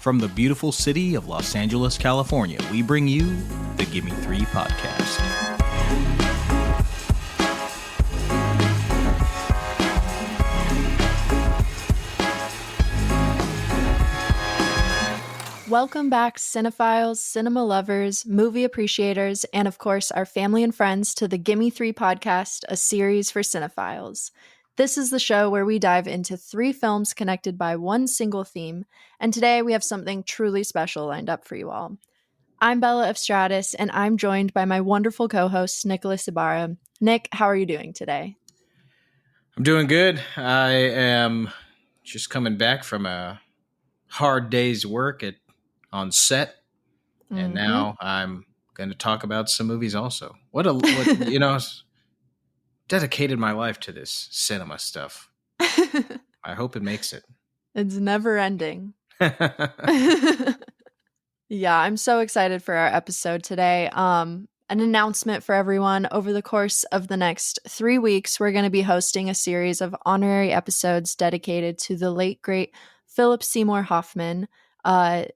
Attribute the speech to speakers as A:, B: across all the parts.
A: From the beautiful city of Los Angeles, California, we bring you the Gimme Three Podcast.
B: Welcome back, cinephiles, cinema lovers, movie appreciators, and of course, our family and friends to the Gimme Three Podcast, a series for cinephiles. This is the show where we dive into 3 films connected by one single theme, and today we have something truly special lined up for you all. I'm Bella Efstratis, and I'm joined by my wonderful co-host, Nicholas Ybarra. Nick, how are you doing today?
A: I'm doing good. I am just coming back from a hard day's work on set, and now I'm going to talk about some movies also. Dedicated my life to this cinema stuff. I hope it makes it.
B: It's never ending. Yeah, I'm so excited for our episode today. An announcement for everyone. Over the course of the next 3 weeks, we're going to be hosting a series of honorary episodes dedicated to the late, great Philip Seymour Hoffman.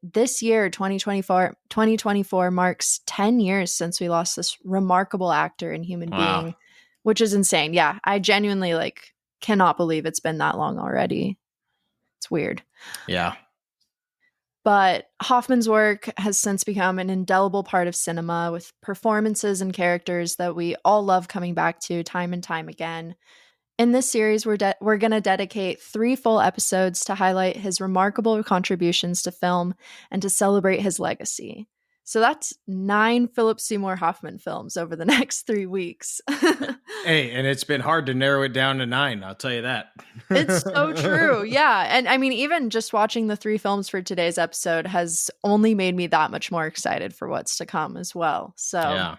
B: This year, 2024 marks 10 years since we lost this remarkable actor and human being, which is insane. Yeah, I genuinely cannot believe it's been that long already. It's weird.
A: Yeah.
B: But Hoffman's work has since become an indelible part of cinema, with performances and characters that we all love coming back to time and time again. In this series, we're going to dedicate 3 full episodes to highlight his remarkable contributions to film and to celebrate his legacy. So that's 9 Philip Seymour Hoffman films over the next 3 weeks.
A: Hey, and it's been hard to narrow it down to 9, I'll tell you that.
B: It's so true. Yeah. And I mean, even just watching the 3 films for today's episode has only made me that much more excited for what's to come as well. So
A: yeah.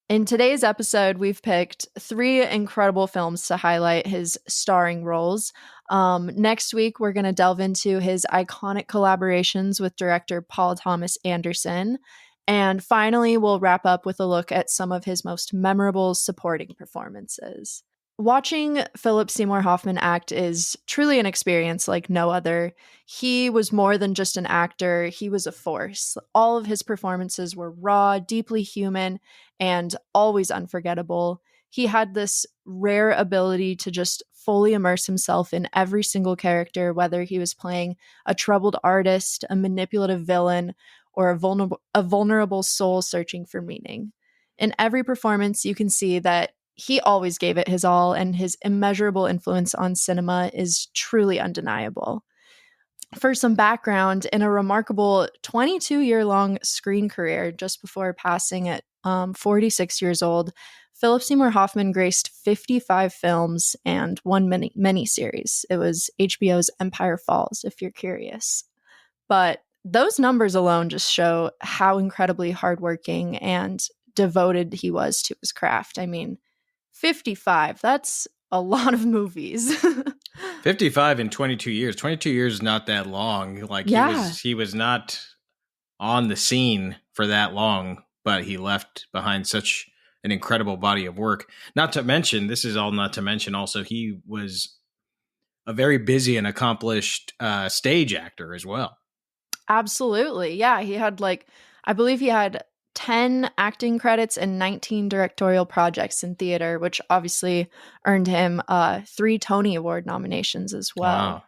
B: In today's episode, we've picked 3 incredible films to highlight his starring roles. Next week, we're going to delve into his iconic collaborations with director Paul Thomas Anderson. And finally, we'll wrap up with a look at some of his most memorable supporting performances. Watching Philip Seymour Hoffman act is truly an experience like no other. He was more than just an actor, he was a force. All of his performances were raw, deeply human, and always unforgettable. He had this rare ability to just fully immerse himself in every single character, whether he was playing a troubled artist, a manipulative villain, or a vulnerable soul searching for meaning. In every performance, you can see that he always gave it his all, and his immeasurable influence on cinema is truly undeniable. For some background, in a remarkable 22-year-long screen career just before passing at 46 years old, Philip Seymour Hoffman graced 55 films and 1 miniseries. It was HBO's Empire Falls, if you're curious. But those numbers alone just show how incredibly hardworking and devoted he was to his craft. I mean, 55, that's a lot of movies.
A: 55 in 22 years. 22 years is not that long. He was not on the scene for that long, but he left behind such an incredible body of work. Not to mention also he was a very busy and accomplished stage actor as well.
B: Absolutely. Yeah, he had I believe he had 10 acting credits and 19 directorial projects in theater, which obviously earned him 3 Tony Award nominations as well.
A: Wow.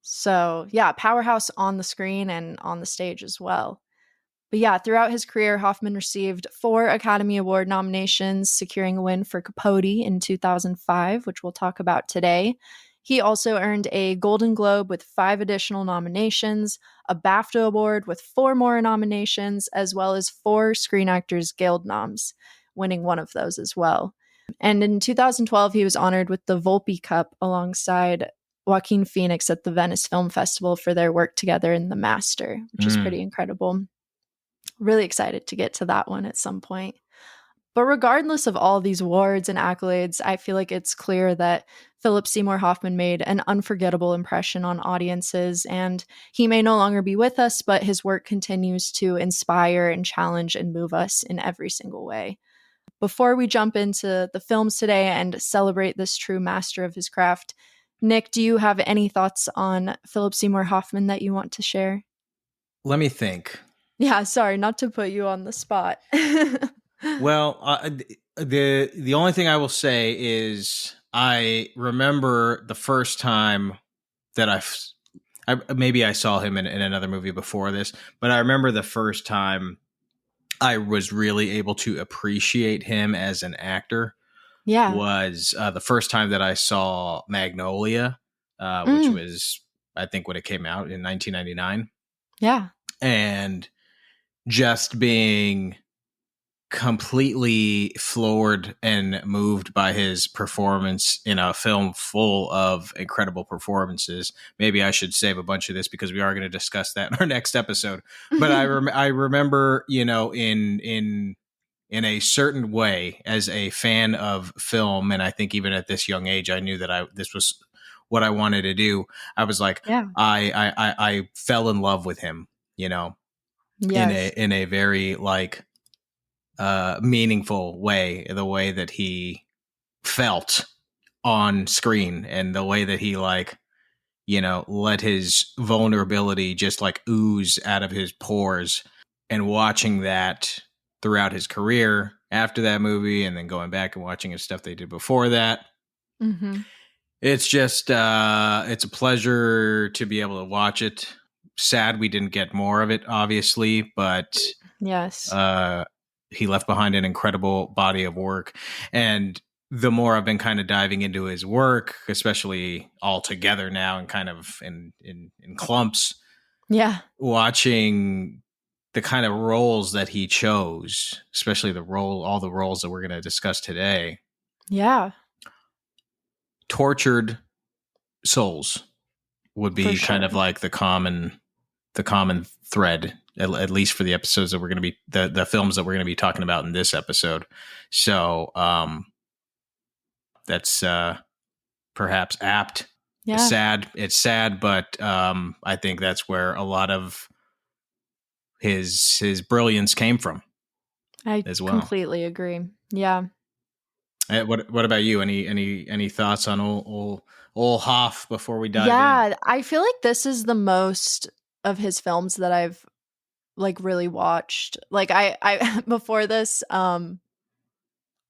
B: So yeah, powerhouse on the screen and on the stage as well. But yeah, throughout his career, Hoffman received 4 Academy Award nominations, securing a win for Capote in 2005, which we'll talk about today. He also earned a Golden Globe with 5 additional nominations, a BAFTA Award with 4 more nominations, as well as 4 Screen Actors Guild noms, winning one of those as well. And in 2012, he was honored with the Volpe Cup alongside Joaquin Phoenix at the Venice Film Festival for their work together in The Master, which is pretty incredible. Really excited to get to that one at some point. But regardless of all these awards and accolades, I feel like it's clear that Philip Seymour Hoffman made an unforgettable impression on audiences, and he may no longer be with us, but his work continues to inspire and challenge and move us in every single way. Before we jump into the films today and celebrate this true master of his craft, Nick, do you have any thoughts on Philip Seymour Hoffman that you want to share?
A: Let me think.
B: Yeah, sorry, not to put you on the spot.
A: Well, the only thing I will say is I remember the first time that maybe I saw him in another movie before this, but I remember the first time I was really able to appreciate him as an actor was the first time that I saw Magnolia, which was, I think, when it came out in 1999.
B: Yeah.
A: And just being completely floored and moved by his performance in a film full of incredible performances. Maybe I should save a bunch of this because we are going to discuss that in our next episode. But I remember, in a certain way, as a fan of film, and I think even at this young age, I knew that this was what I wanted to do. I was like, I fell in love with him,
B: Yes.
A: in a very meaningful way, the way that he felt on screen and the way that he let his vulnerability just ooze out of his pores, and watching that throughout his career after that movie, and then going back and watching his stuff they did before that.
B: Mm-hmm.
A: It's just it's a pleasure to be able to watch it. Sad we didn't get more of it, obviously, but
B: yes,
A: he left behind an incredible body of work. And the more I've been kind of diving into his work, especially all together now and kind of in clumps, watching the kind of roles that he chose, especially all the roles that we're going to discuss today.
B: Yeah.
A: Tortured souls would be kind of like the common thread, at least for the episodes that we're going to be, the films that we're going to be talking about in this episode. So that's perhaps apt. Yeah. It's sad, but I think that's where a lot of his brilliance came from.
B: I
A: as well.
B: Completely agree. Yeah.
A: What about you? Any thoughts on old Hoff before we dive in?
B: Yeah, I feel like this is the most of his films that I've really watched. I before this, a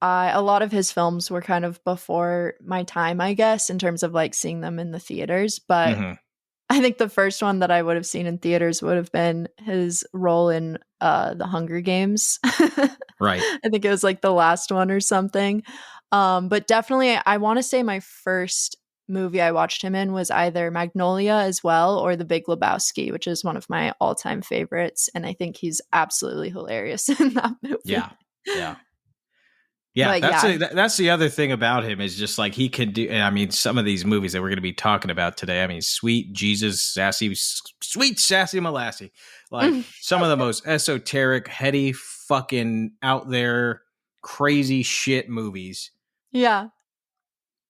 B: lot of his films were kind of before my time, I guess, in terms of seeing them in the theaters. But I think the first one that I would have seen in theaters would have been his role in The Hunger Games.
A: Right.
B: I think it was the last one or something. But definitely, I want to say my first movie I watched him in was either Magnolia as well or The Big Lebowski, which is one of my all-time favorites. And I think he's absolutely hilarious in that movie.
A: Yeah. That's the other thing about him is just he can do. And I mean, some of these movies that we're going to be talking about today, I mean, sweet Jesus, sweet sassy Molassie, some of the most esoteric, heady, fucking out there, crazy shit movies.
B: Yeah.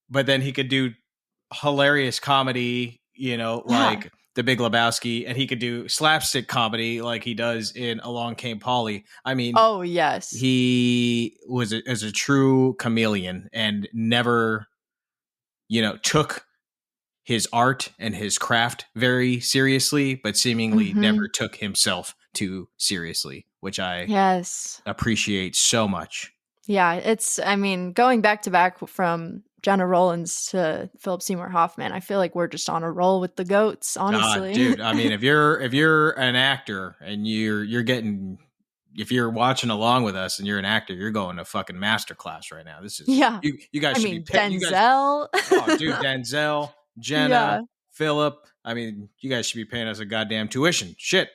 A: But then he could do hilarious comedy, The Big Lebowski, and he could do slapstick comedy like he does in Along Came Polly. I mean,
B: oh yes,
A: he was as a true chameleon and never, took his art and his craft very seriously, but seemingly never took himself too seriously, which I appreciate so much.
B: Yeah, going back to back from Jenna Rollins to Philip Seymour Hoffman, I feel like we're just on a roll with the goats, honestly.
A: Dude, I mean, if you're an actor and if you're watching along with us and you're an actor, you're going to fucking masterclass right now. This is you guys should be
B: Denzel.
A: Denzel, Jenna, Philip. I mean, you guys should be paying us a goddamn tuition. Shit.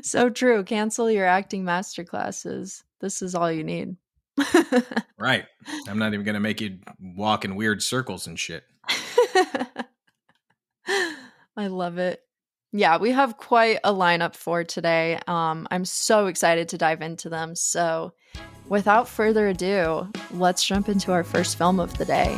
B: So true. Cancel your acting masterclasses. This is all you need.
A: Right. I'm not even going to make you walk in weird circles and shit.
B: I love it. Yeah, we have quite a lineup for today. I'm so excited to dive into them. So without further ado, let's jump into our first film of the day.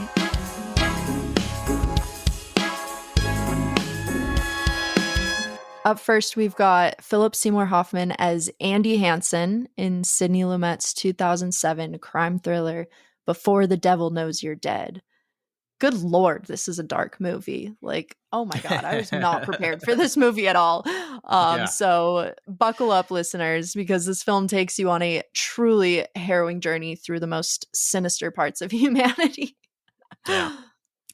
B: Up first, we've got Philip Seymour Hoffman as Andy Hansen in Sidney Lumet's 2007 crime thriller, Before the Devil Knows You're Dead. good Lord, this is a dark movie. Like, oh my God, I was not prepared for this movie at all.
A: Yeah.
B: So buckle up, listeners, because this film takes you on a truly harrowing journey through the most sinister parts of humanity.
A: Yeah.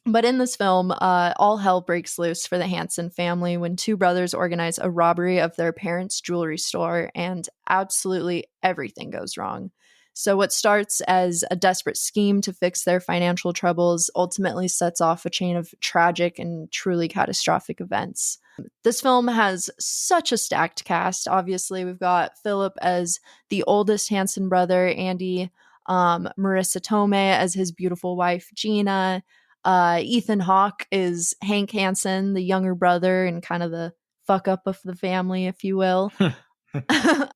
B: But in this film, all hell breaks loose for the Hanson family when two brothers organize a robbery of their parents' jewelry store, and absolutely everything goes wrong. So, what starts as a desperate scheme to fix their financial troubles ultimately sets off a chain of tragic and truly catastrophic events. This film has such a stacked cast. Obviously, we've got Philip as the oldest Hanson brother, Andy, Marissa Tomei as his beautiful wife, Gina. Ethan Hawke is Hank Hansen, the younger brother and kind of the fuck up of the family, if you will.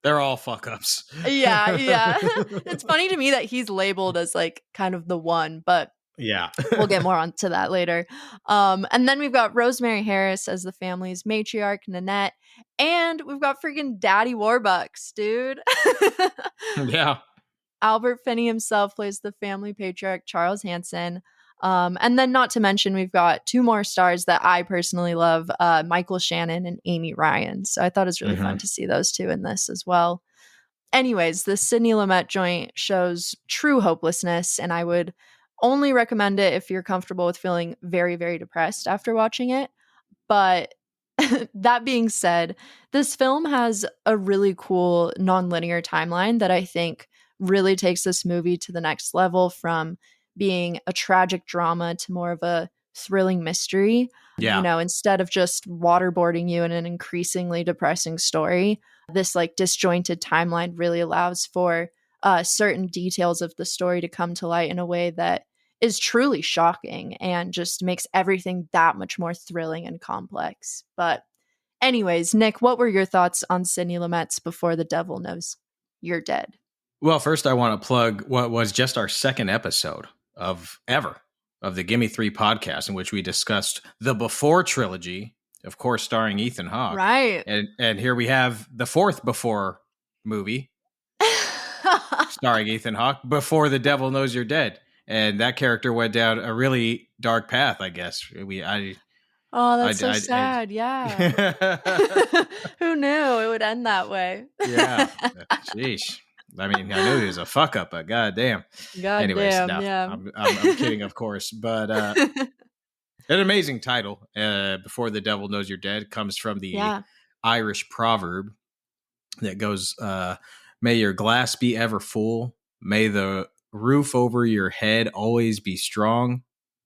A: They're all fuck ups.
B: Yeah. It's funny to me that he's labeled as like kind of the one, but
A: yeah.
B: We'll get more onto that later. And then we've got Rosemary Harris as the family's matriarch, Nanette, and we've got freaking Daddy Warbucks, dude.
A: Yeah.
B: Albert Finney himself plays the family patriarch, Charles Hanson. And then not to mention, we've got two more stars that I personally love, Michael Shannon and Amy Ryan. So I thought it was really fun to see those two in this as well. Anyways, the Sidney Lumet joint shows true hopelessness, and I would only recommend it if you're comfortable with feeling very, very depressed after watching it. But that being said, this film has a really cool non-linear timeline that I think really takes this movie to the next level, from being a tragic drama to more of a thrilling mystery.
A: Yeah.
B: You know, instead of just waterboarding you in an increasingly depressing story, this like disjointed timeline really allows for certain details of the story to come to light in a way that is truly shocking and just makes everything that much more thrilling and complex. But anyways, Nick, what were your thoughts on Sidney Lumet's Before the Devil Knows You're Dead?
A: Well, first I want to plug what was just our second episode of the Gimme Three podcast, in which we discussed the Before trilogy, of course, starring Ethan Hawke.
B: Right.
A: And here we have the fourth Before movie starring Ethan Hawke, Before the Devil Knows You're Dead. And that character went down a really dark path, I guess.
B: That's so sad. Yeah. Who knew it would end that way?
A: Yeah. Sheesh. I mean, I knew he was a fuck up, but goddamn. Anyways, no,
B: yeah.
A: I'm kidding, of course. But an amazing title, Before the Devil Knows You're Dead, comes from the Irish proverb that goes, may your glass be ever full, may the roof over your head always be strong,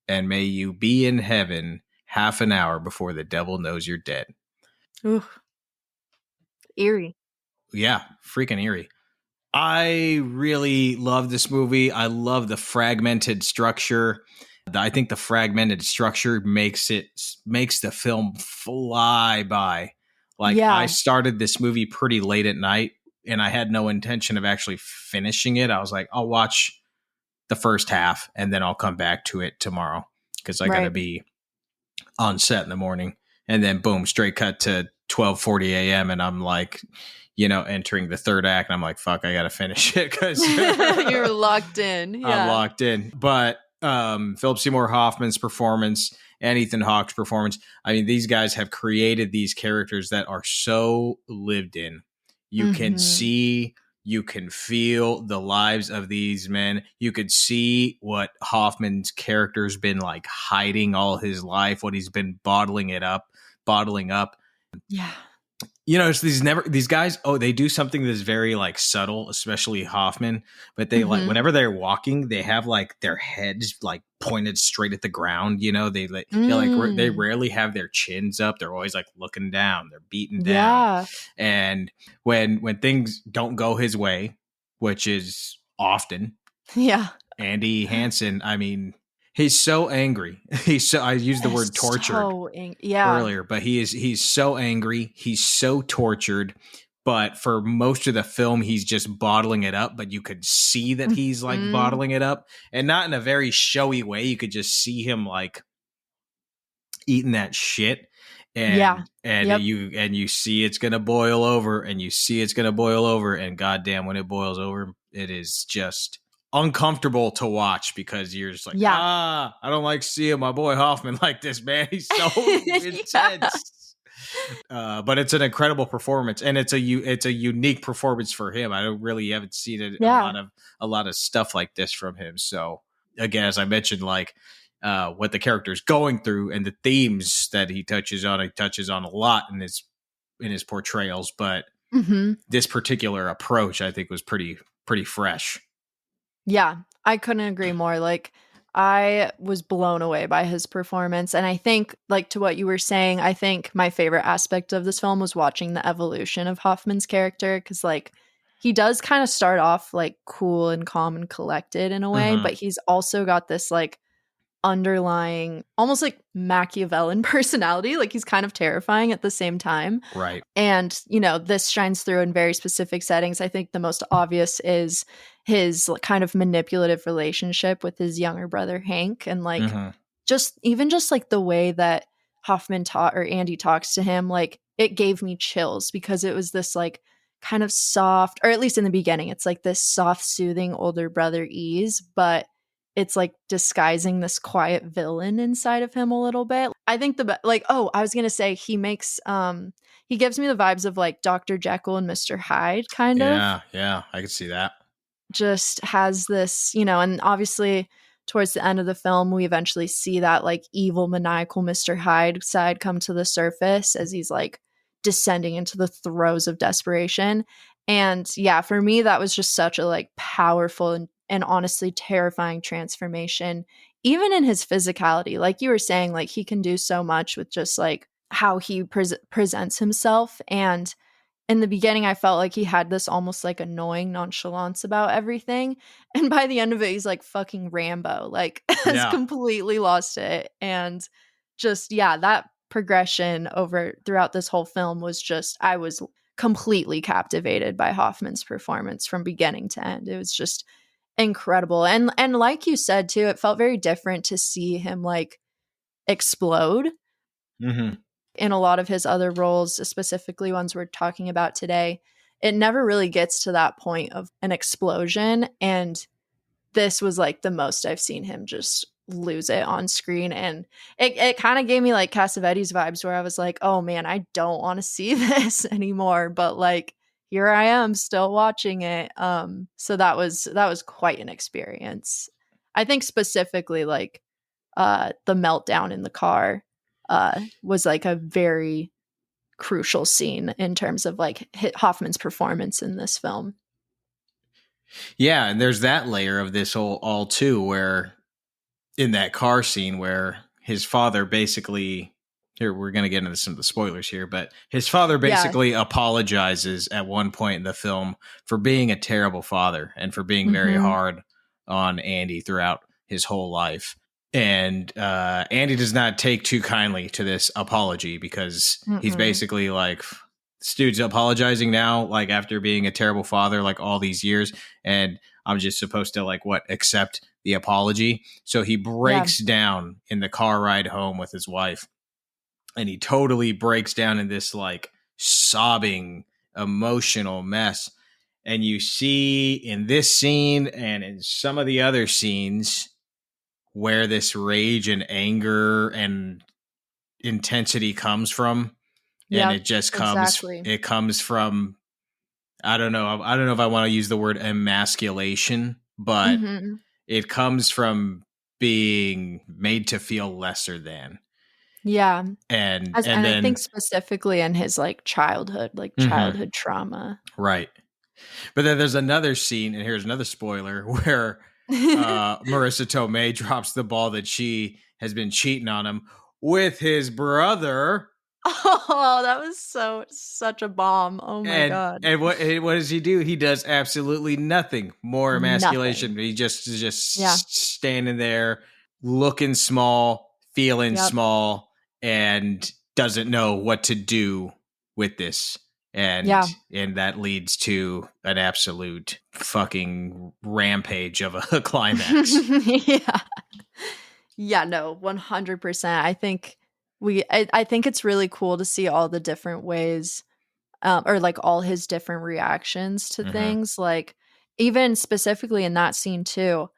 A: and may you be in heaven half an hour before the devil knows you're dead.
B: Ooh. Eerie.
A: Yeah, freaking eerie. I really love this movie. I love the fragmented structure. I think the fragmented structure makes the film fly by. I started this movie pretty late at night, and I had no intention of actually finishing it. I was like, I'll watch the first half and then I'll come back to it tomorrow because I got to be on set in the morning. And then boom, straight cut to 12:40 a.m. and I'm like, entering the third act, and I'm like, fuck, I got to finish it because
B: you're locked in. Yeah.
A: I'm locked in. But Philip Seymour Hoffman's performance and Ethan Hawke's performance, I mean, these guys have created these characters that are so lived in. You can see, you can feel the lives of these men. You could see what Hoffman's character's been like hiding all his life, what he's been bottling up.
B: Yeah.
A: It's these guys, they do something that's very like subtle, especially Hoffman, but they like whenever they're walking, they have like their heads like pointed straight at the ground. They rarely have their chins up. They're always like looking down. They're beaten down.
B: Yeah.
A: And when things don't go his way, which is often, Andy Hansen, I mean, he's so angry. I used the word tortured earlier, but he's so angry. He's so tortured. But for most of the film, he's just bottling it up. But you could see that he's like bottling it up, and not in a very showy way. You could just see him like eating that shit. And you see it's gonna boil over, and you see it's gonna boil over, and goddamn, when it boils over, it is just uncomfortable to watch because you're just like, I don't like seeing my boy Hoffman like this, man. He's so intense. But it's an incredible performance, and it's a unique performance for him. I haven't seen a lot of stuff like this from him. So again, as I mentioned, like what the character's going through and the themes that he touches on a lot in his portrayals. But this particular approach, I think, was pretty fresh.
B: Yeah, I couldn't agree more. Like, I was blown away by his performance. And I think, like, to what you were saying, I think my favorite aspect of this film was watching the evolution of Hoffman's character. Because, like, he does kind of start off, like, cool and calm and collected in a way. But he's also got this, like, underlying, almost like Machiavellian personality. Like, he's kind of terrifying at the same time.
A: Right.
B: And, this shines through in very specific settings. I think the most obvious is his kind of manipulative relationship with his younger brother, Hank. And like, just like the way that Andy talks to him, like, it gave me chills because it was this like kind of soft, or at least in the beginning, it's like this soft, soothing older brother ease, but it's like disguising this quiet villain inside of him a little bit. I think I was gonna say he makes he gives me the vibes of like Dr. Jekyll and Mr. Hyde kind of.
A: Yeah, I could see that.
B: Just has this, and obviously towards the end of the film, we eventually see that like evil, maniacal Mr. Hyde side come to the surface as he's like descending into the throes of desperation. And yeah, for me, that was just such a like powerful and honestly terrifying transformation, even in his physicality. Like you were saying, like he can do so much with just like how he presents himself. And in the beginning, I felt like he had this almost like annoying nonchalance about everything. And by the end of it, he's like fucking Rambo, like has completely lost it. And just, that progression throughout this whole film was just, I was completely captivated by Hoffman's performance from beginning to end. It was just incredible. And like you said too, it felt very different to see him like explode. In a lot of his other roles, specifically ones we're talking about today, it never really gets to that point of an explosion. And this was like the most I've seen him just lose it on screen. And it kind of gave me like Cassavetes vibes where I was like, oh man, I don't want to see this anymore. But like, here I am still watching it. So that was quite an experience. I think specifically like the meltdown in the car was like a very crucial scene in terms of like Hoffman's performance in this film.
A: Yeah, and there's that layer of this all too, where in that car scene where his father basically, here we're going to get into some of the spoilers here, but his father basically apologizes at one point in the film for being a terrible father and for being very hard on Andy throughout his whole life. And Andy does not take too kindly to this apology because he's basically like, this dude's apologizing now, like after being a terrible father, like all these years. And I'm just supposed to like accept the apology. So he breaks down in the car ride home with his wife. And he totally breaks down in this like sobbing, emotional mess. And you see in this scene and in some of the other scenes where this rage and anger and intensity comes from. And it just comes, it comes from, I don't know if I want to use the word emasculation, but it comes from being made to feel lesser than.
B: Yeah.
A: And
B: then,
A: I
B: think specifically in his like childhood trauma.
A: Right. But then there's another scene, and here's another spoiler, where Marissa Tomei drops the ball that she has been cheating on him with his brother.
B: Oh, that was such a bomb. Oh my God.
A: And what does he do? He does absolutely nothing more emasculation. He just standing there looking small, feeling small, and doesn't know what to do with this. And that leads to an absolute fucking rampage of a climax.
B: Yeah, no, 100%. I think I think it's really cool to see all the different ways or like all his different reactions to things. Like even specifically in that scene too,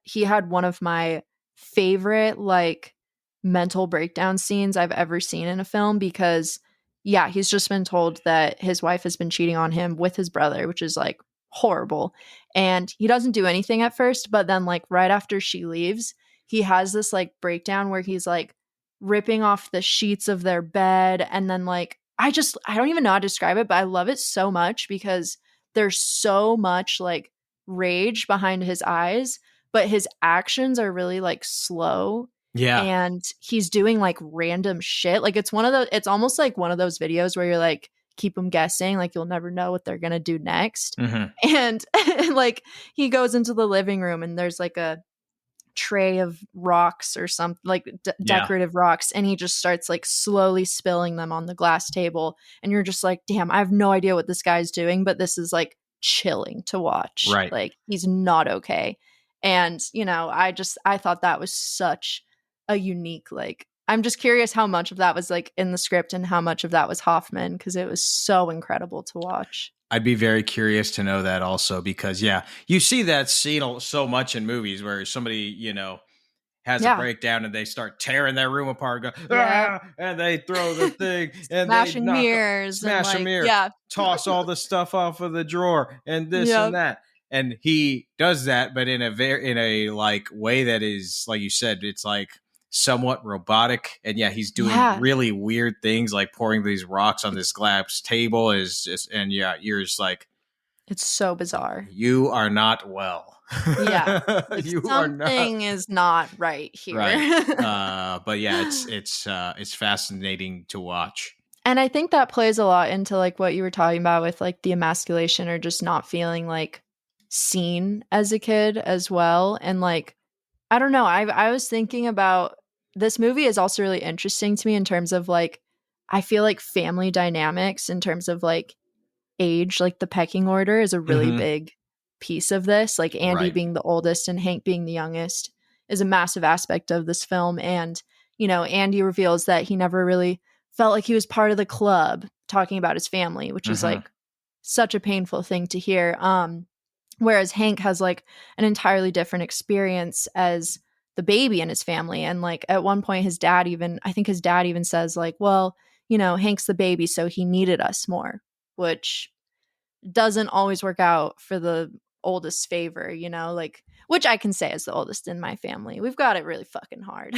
B: he had one of my favorite like mental breakdown scenes I've ever seen in a film, because yeah, he's just been told that his wife has been cheating on him with his brother, which is like horrible. And he doesn't do anything at first, but then like right after she leaves, he has this like breakdown where he's like ripping off the sheets of their bed, and then like I don't even know how to describe it, but I love it so much because there's so much like rage behind his eyes, but his actions are really like slow.
A: Yeah.
B: And he's doing like random shit. Like it's almost like one of those videos where you're like, keep them guessing, like you'll never know what they're going to do next. And like he goes into the living room and there's like a tray of rocks or something, like decorative rocks, and he just starts like slowly spilling them on the glass table, and you're just like, damn, I have no idea what this guy's doing, but this is like chilling to watch.
A: Right.
B: Like he's not okay. And I thought that was such a unique, like, I'm just curious how much of that was like in the script and how much of that was Hoffman, because it was so incredible to watch.
A: I'd be very curious to know that also, because you see that scene so much in movies where somebody, has a breakdown and they start tearing their room apart, and they throw the thing and
B: smashing mirrors,
A: smash a mirror, toss all the stuff off of the drawer and this and that. And he does that, but in a like way that is, like you said, it's like somewhat robotic. And he's doing really weird things, like pouring these rocks on this glass table is just, and you're just like,
B: it's so bizarre.
A: You are not well.
B: Yeah. Like something is not right here.
A: Right. But it's fascinating to watch.
B: And I think that plays a lot into like what you were talking about with like the emasculation, or just not feeling like seen as a kid as well. And like, I don't know, I was thinking about, this movie is also really interesting to me in terms of like, I feel like family dynamics in terms of like age, like the pecking order is a really big piece of this. Like Andy being the oldest and Hank being the youngest is a massive aspect of this film. And, Andy reveals that he never really felt like he was part of the club, talking about his family, which is like such a painful thing to hear. Whereas Hank has like an entirely different experience as the baby in his family. And like at one point I think his dad even says like, well, Hank's the baby, so he needed us more, which doesn't always work out for the oldest favor, like, which I can say as the oldest in my family. We've got it really fucking hard.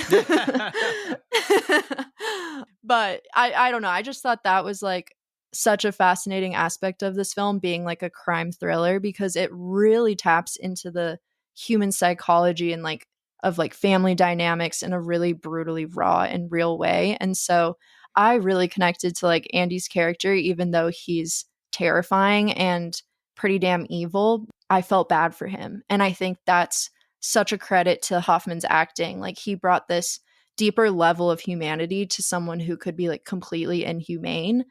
B: But I don't know. I just thought that was like such a fascinating aspect of this film, being like a crime thriller, because it really taps into the human psychology and like of like family dynamics in a really brutally raw and real way. And so I really connected to like Andy's character, even though he's terrifying and pretty damn evil. I felt bad for him. And I think that's such a credit to Hoffman's acting. Like he brought this deeper level of humanity to someone who could be like completely inhumane.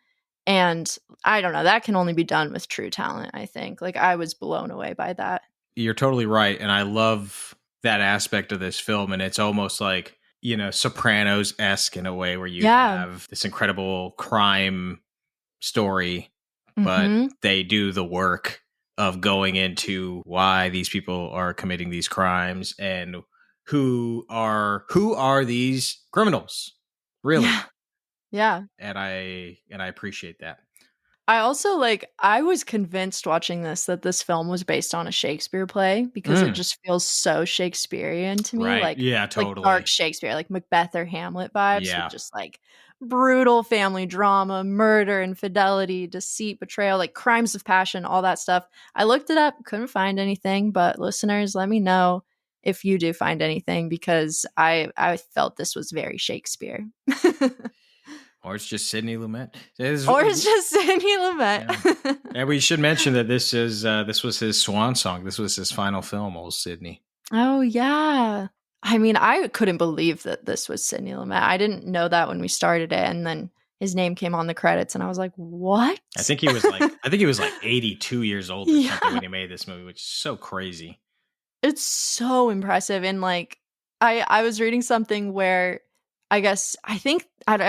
B: And I don't know, that can only be done with true talent, I think. Like I was blown away by that.
A: You're totally right. And I love that aspect of this film. And it's almost like, Sopranos-esque in a way, where you have this incredible crime story, but they do the work of going into why these people are committing these crimes and who are these criminals, really.
B: Yeah.
A: And I appreciate that.
B: I also I was convinced watching this that this film was based on a Shakespeare play, because it just feels so Shakespearean to me.
A: Right.
B: Like,
A: totally.
B: Like dark Shakespeare, like Macbeth or Hamlet vibes, with just like brutal family drama, murder, infidelity, deceit, betrayal, like crimes of passion, all that stuff. I looked it up, couldn't find anything, but listeners, let me know if you do find anything, because I felt this was very Shakespeare.
A: Or it's just Sidney Lumet.
B: Yeah.
A: And we should mention that this was his swan song. This was his final film, old Sidney.
B: Oh, yeah. I mean, I couldn't believe that this was Sidney Lumet. I didn't know that when we started it, and then his name came on the credits, and I was like, "What?"
A: I think he was like 82 years old or something when he made this movie, which is so crazy.
B: It's so impressive, and like, I was reading something where I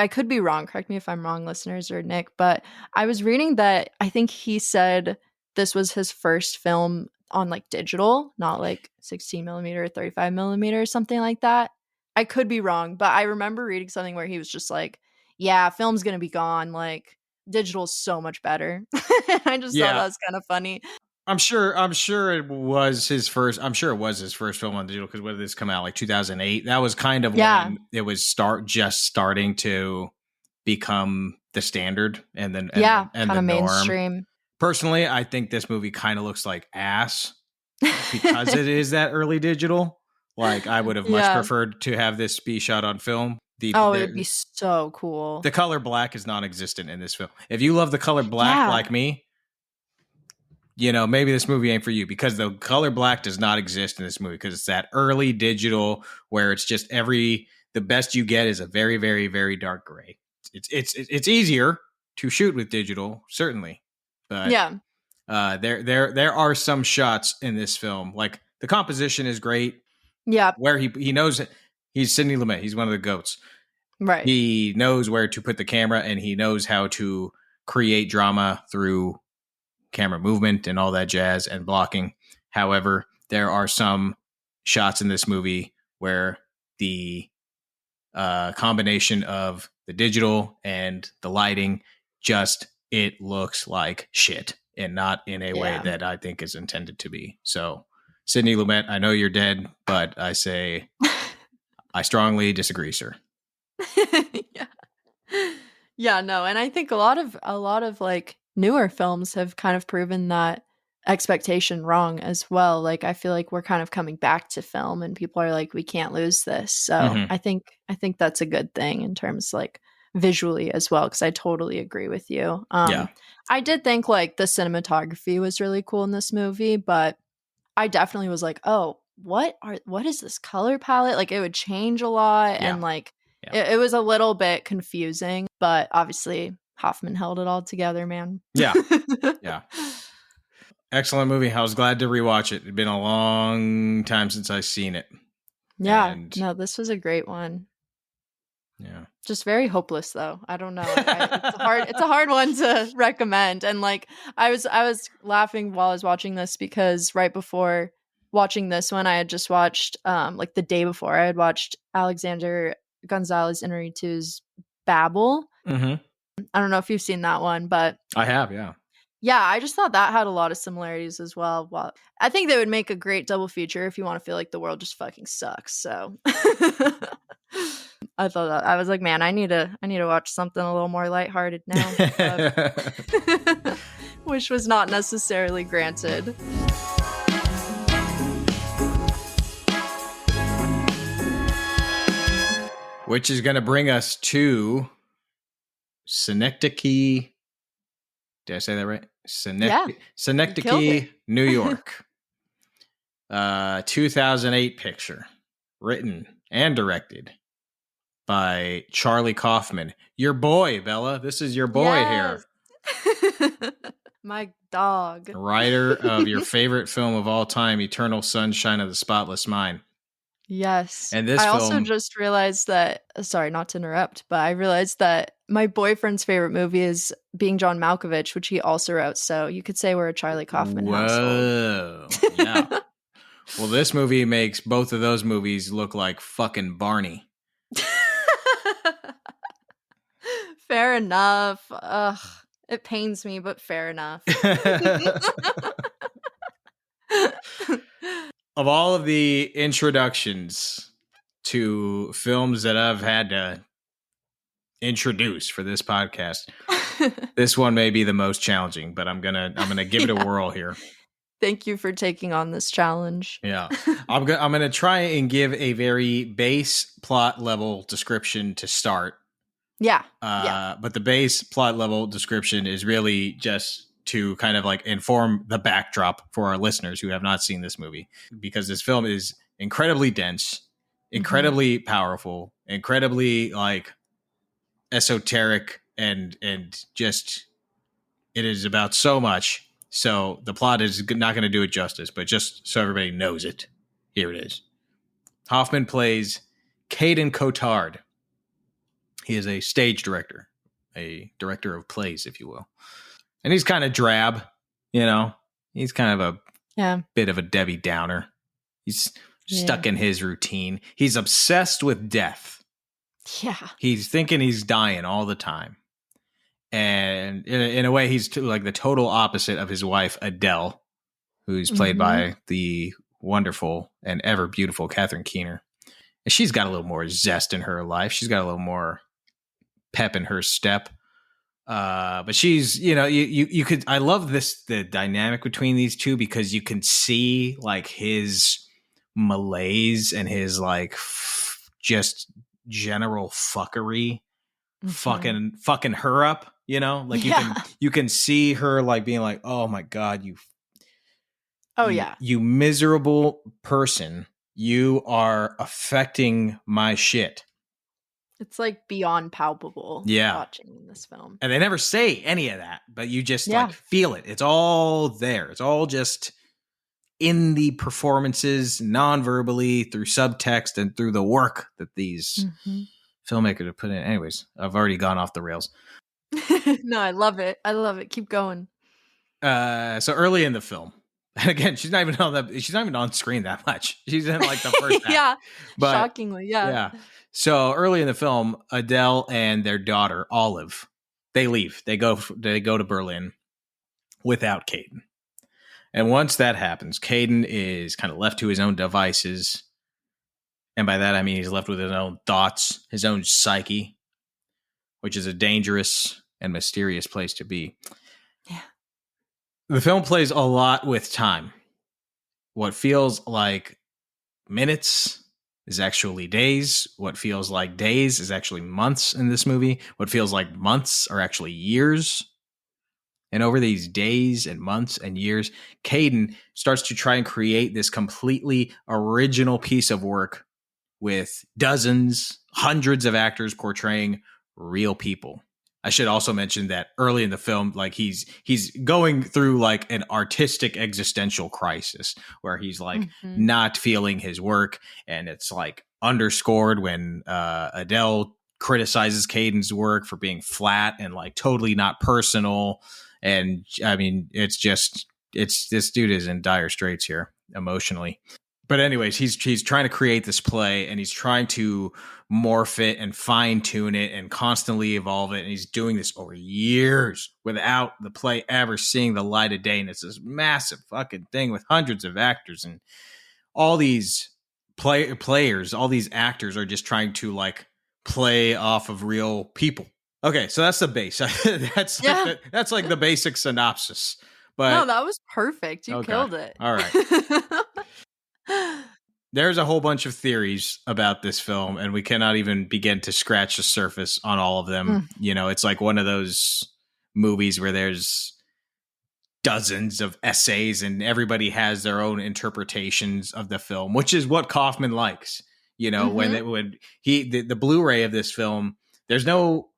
B: could be wrong. Correct me if I'm wrong, listeners, or Nick, but I was reading that I think he said this was his first film on like digital, not like 16 millimeter or 35 millimeter or something like that. I could be wrong, but I remember reading something where he was just like, yeah, film's going to be gone. Like digital's so much better. I just thought that was kind of funny.
A: I'm sure it was his first film on digital, because when did this come out? Like 2008. That was kind of when it was starting to become the standard and then
B: kind
A: the
B: of
A: norm.
B: mainstream.
A: Personally, I think this movie kind of looks like ass because it is that early digital. Like I would have much preferred to have this be shot on film.
B: It would be so cool.
A: The color black is non-existent in this film. If you love the color black like me, maybe this movie ain't for you, because the color black does not exist in this movie, because it's that early digital where it's just the best you get is a very, very, very dark gray. It's easier to shoot with digital, certainly, but there are some shots in this film, like the composition is great.
B: Yeah,
A: where he knows he's Sidney Lumet. He's one of the goats.
B: Right.
A: He knows where to put the camera, and he knows how to create drama through camera movement and all that jazz and blocking. However, there are some shots in this movie where the combination of the digital and the lighting it looks like shit, and not in a way that I think is intended to be. So, Sidney Lumet, I know you're dead, but I say I strongly disagree, sir.
B: No, and I think a lot of like newer films have kind of proven that expectation wrong as well. Like I feel like we're kind of coming back to film, and people are like, we can't lose this. So I think that's a good thing in terms like visually as well, because I totally agree with you. I did think like the cinematography was really cool in this movie, but I definitely was like, oh, what is this color palette? Like it would change a lot, and like it was a little bit confusing, but obviously Hoffman held it all together, man.
A: Yeah. Excellent movie. I was glad to rewatch it. It'd been a long time since I've seen it.
B: Yeah. No, this was a great one.
A: Yeah.
B: Just very hopeless though. I don't know. It's a hard one to recommend. And like I was laughing while I was watching this, because right before watching this one, I had just watched like the day before, I had watched Alexander Gonzalez Inarritu's Babel.
A: Mm-hmm.
B: I don't know if you've seen that one, but
A: I have, yeah.
B: Yeah, I just thought that had a lot of similarities as well. Well, I think they would make a great double feature if you want to feel like the world just fucking sucks. So I thought that, I was like, man, I need to watch something a little more lighthearted now, which was not necessarily granted.
A: Which is going to bring us to Synecdoche. Did I say that right? Synecdoche, New York. 2008 picture, written and directed by Charlie Kaufman. Your boy, Bella. This is your boy here.
B: My dog.
A: Writer of your favorite film of all time, Eternal Sunshine of the Spotless Mind.
B: Yes.
A: And this
B: I also just realized that, sorry, not to interrupt, but I realized that my boyfriend's favorite movie is Being John Malkovich, which he also wrote. So you could say we're a Charlie Kaufman household.
A: Yeah. Well, this movie makes both of those movies look like fucking Barney.
B: Fair enough. Ugh, it pains me, but fair enough.
A: Of all of the introductions to films that I've had to introduce for this podcast, this one may be the most challenging, but I'm gonna give it a whirl here.
B: Thank you for taking on this challenge.
A: Yeah, I'm gonna try and give a very base plot level description to start.
B: Yeah.
A: But the base plot level description is really just to kind of like inform the backdrop for our listeners who have not seen this movie, because this film is incredibly dense, incredibly powerful, incredibly like esoteric, and just it is about so much. So the plot is not going to do it justice, but just so everybody knows it, here it is. Hoffman plays Caden Cotard. He is a stage director, a director of plays, if you will. And he's kind of drab, you know. He's kind of a bit of a Debbie Downer. He's stuck in his routine. He's obsessed with death.
B: Yeah.
A: He's thinking he's dying all the time. And in a way, he's like the total opposite of his wife, Adele, who's played by the wonderful and ever beautiful Catherine Keener. And she's got a little more zest in her life. She's got a little more pep in her step. But she's, you could, I love the dynamic between these two because you can see like his malaise and his like just general fuckery, fucking her up, like you can see her like being like, oh my God, you miserable person. You are affecting my shit.
B: It's like beyond palpable watching this film.
A: And they never say any of that, but you just like feel it. It's all there. It's all just in the performances, non-verbally, through subtext and through the work that these filmmakers have put in. Anyways, I've already gone off the rails.
B: No, I love it. Keep going.
A: So early in the film, and again, she's not even on screen that much. She's in like the first half.
B: But, shockingly, yeah.
A: So early in the film, Adele and their daughter Olive, they leave. They go to Berlin without Caden. And once that happens, Caden is kind of left to his own devices. And by that, I mean he's left with his own thoughts, his own psyche, which is a dangerous and mysterious place to be.
B: Yeah.
A: The film plays a lot with time. What feels like minutes is actually days. What feels like days is actually months in this movie. What feels like months are actually years. And over these days and months and years, Caden starts to try and create this completely original piece of work with dozens, hundreds of actors portraying real people. I should also mention that early in the film, like he's going through like an artistic existential crisis where he's like not feeling his work, and it's like underscored when Adele criticizes Caden's work for being flat and like totally not personal. And I mean, it's this dude is in dire straits here emotionally. But anyways, he's trying to create this play, and he's trying to morph it and fine tune it and constantly evolve it. And he's doing this over years without the play ever seeing the light of day. And it's this massive fucking thing with hundreds of actors, and all these players, all these actors are just trying to like play off of real people. Okay, so that's the base. That's like the basic synopsis. But
B: no, that was perfect. You killed it.
A: All right. There's a whole bunch of theories about this film, and we cannot even begin to scratch the surface on all of them. It's like one of those movies where there's dozens of essays and everybody has their own interpretations of the film, which is what Kaufman likes. When the Blu-ray of this film, there's no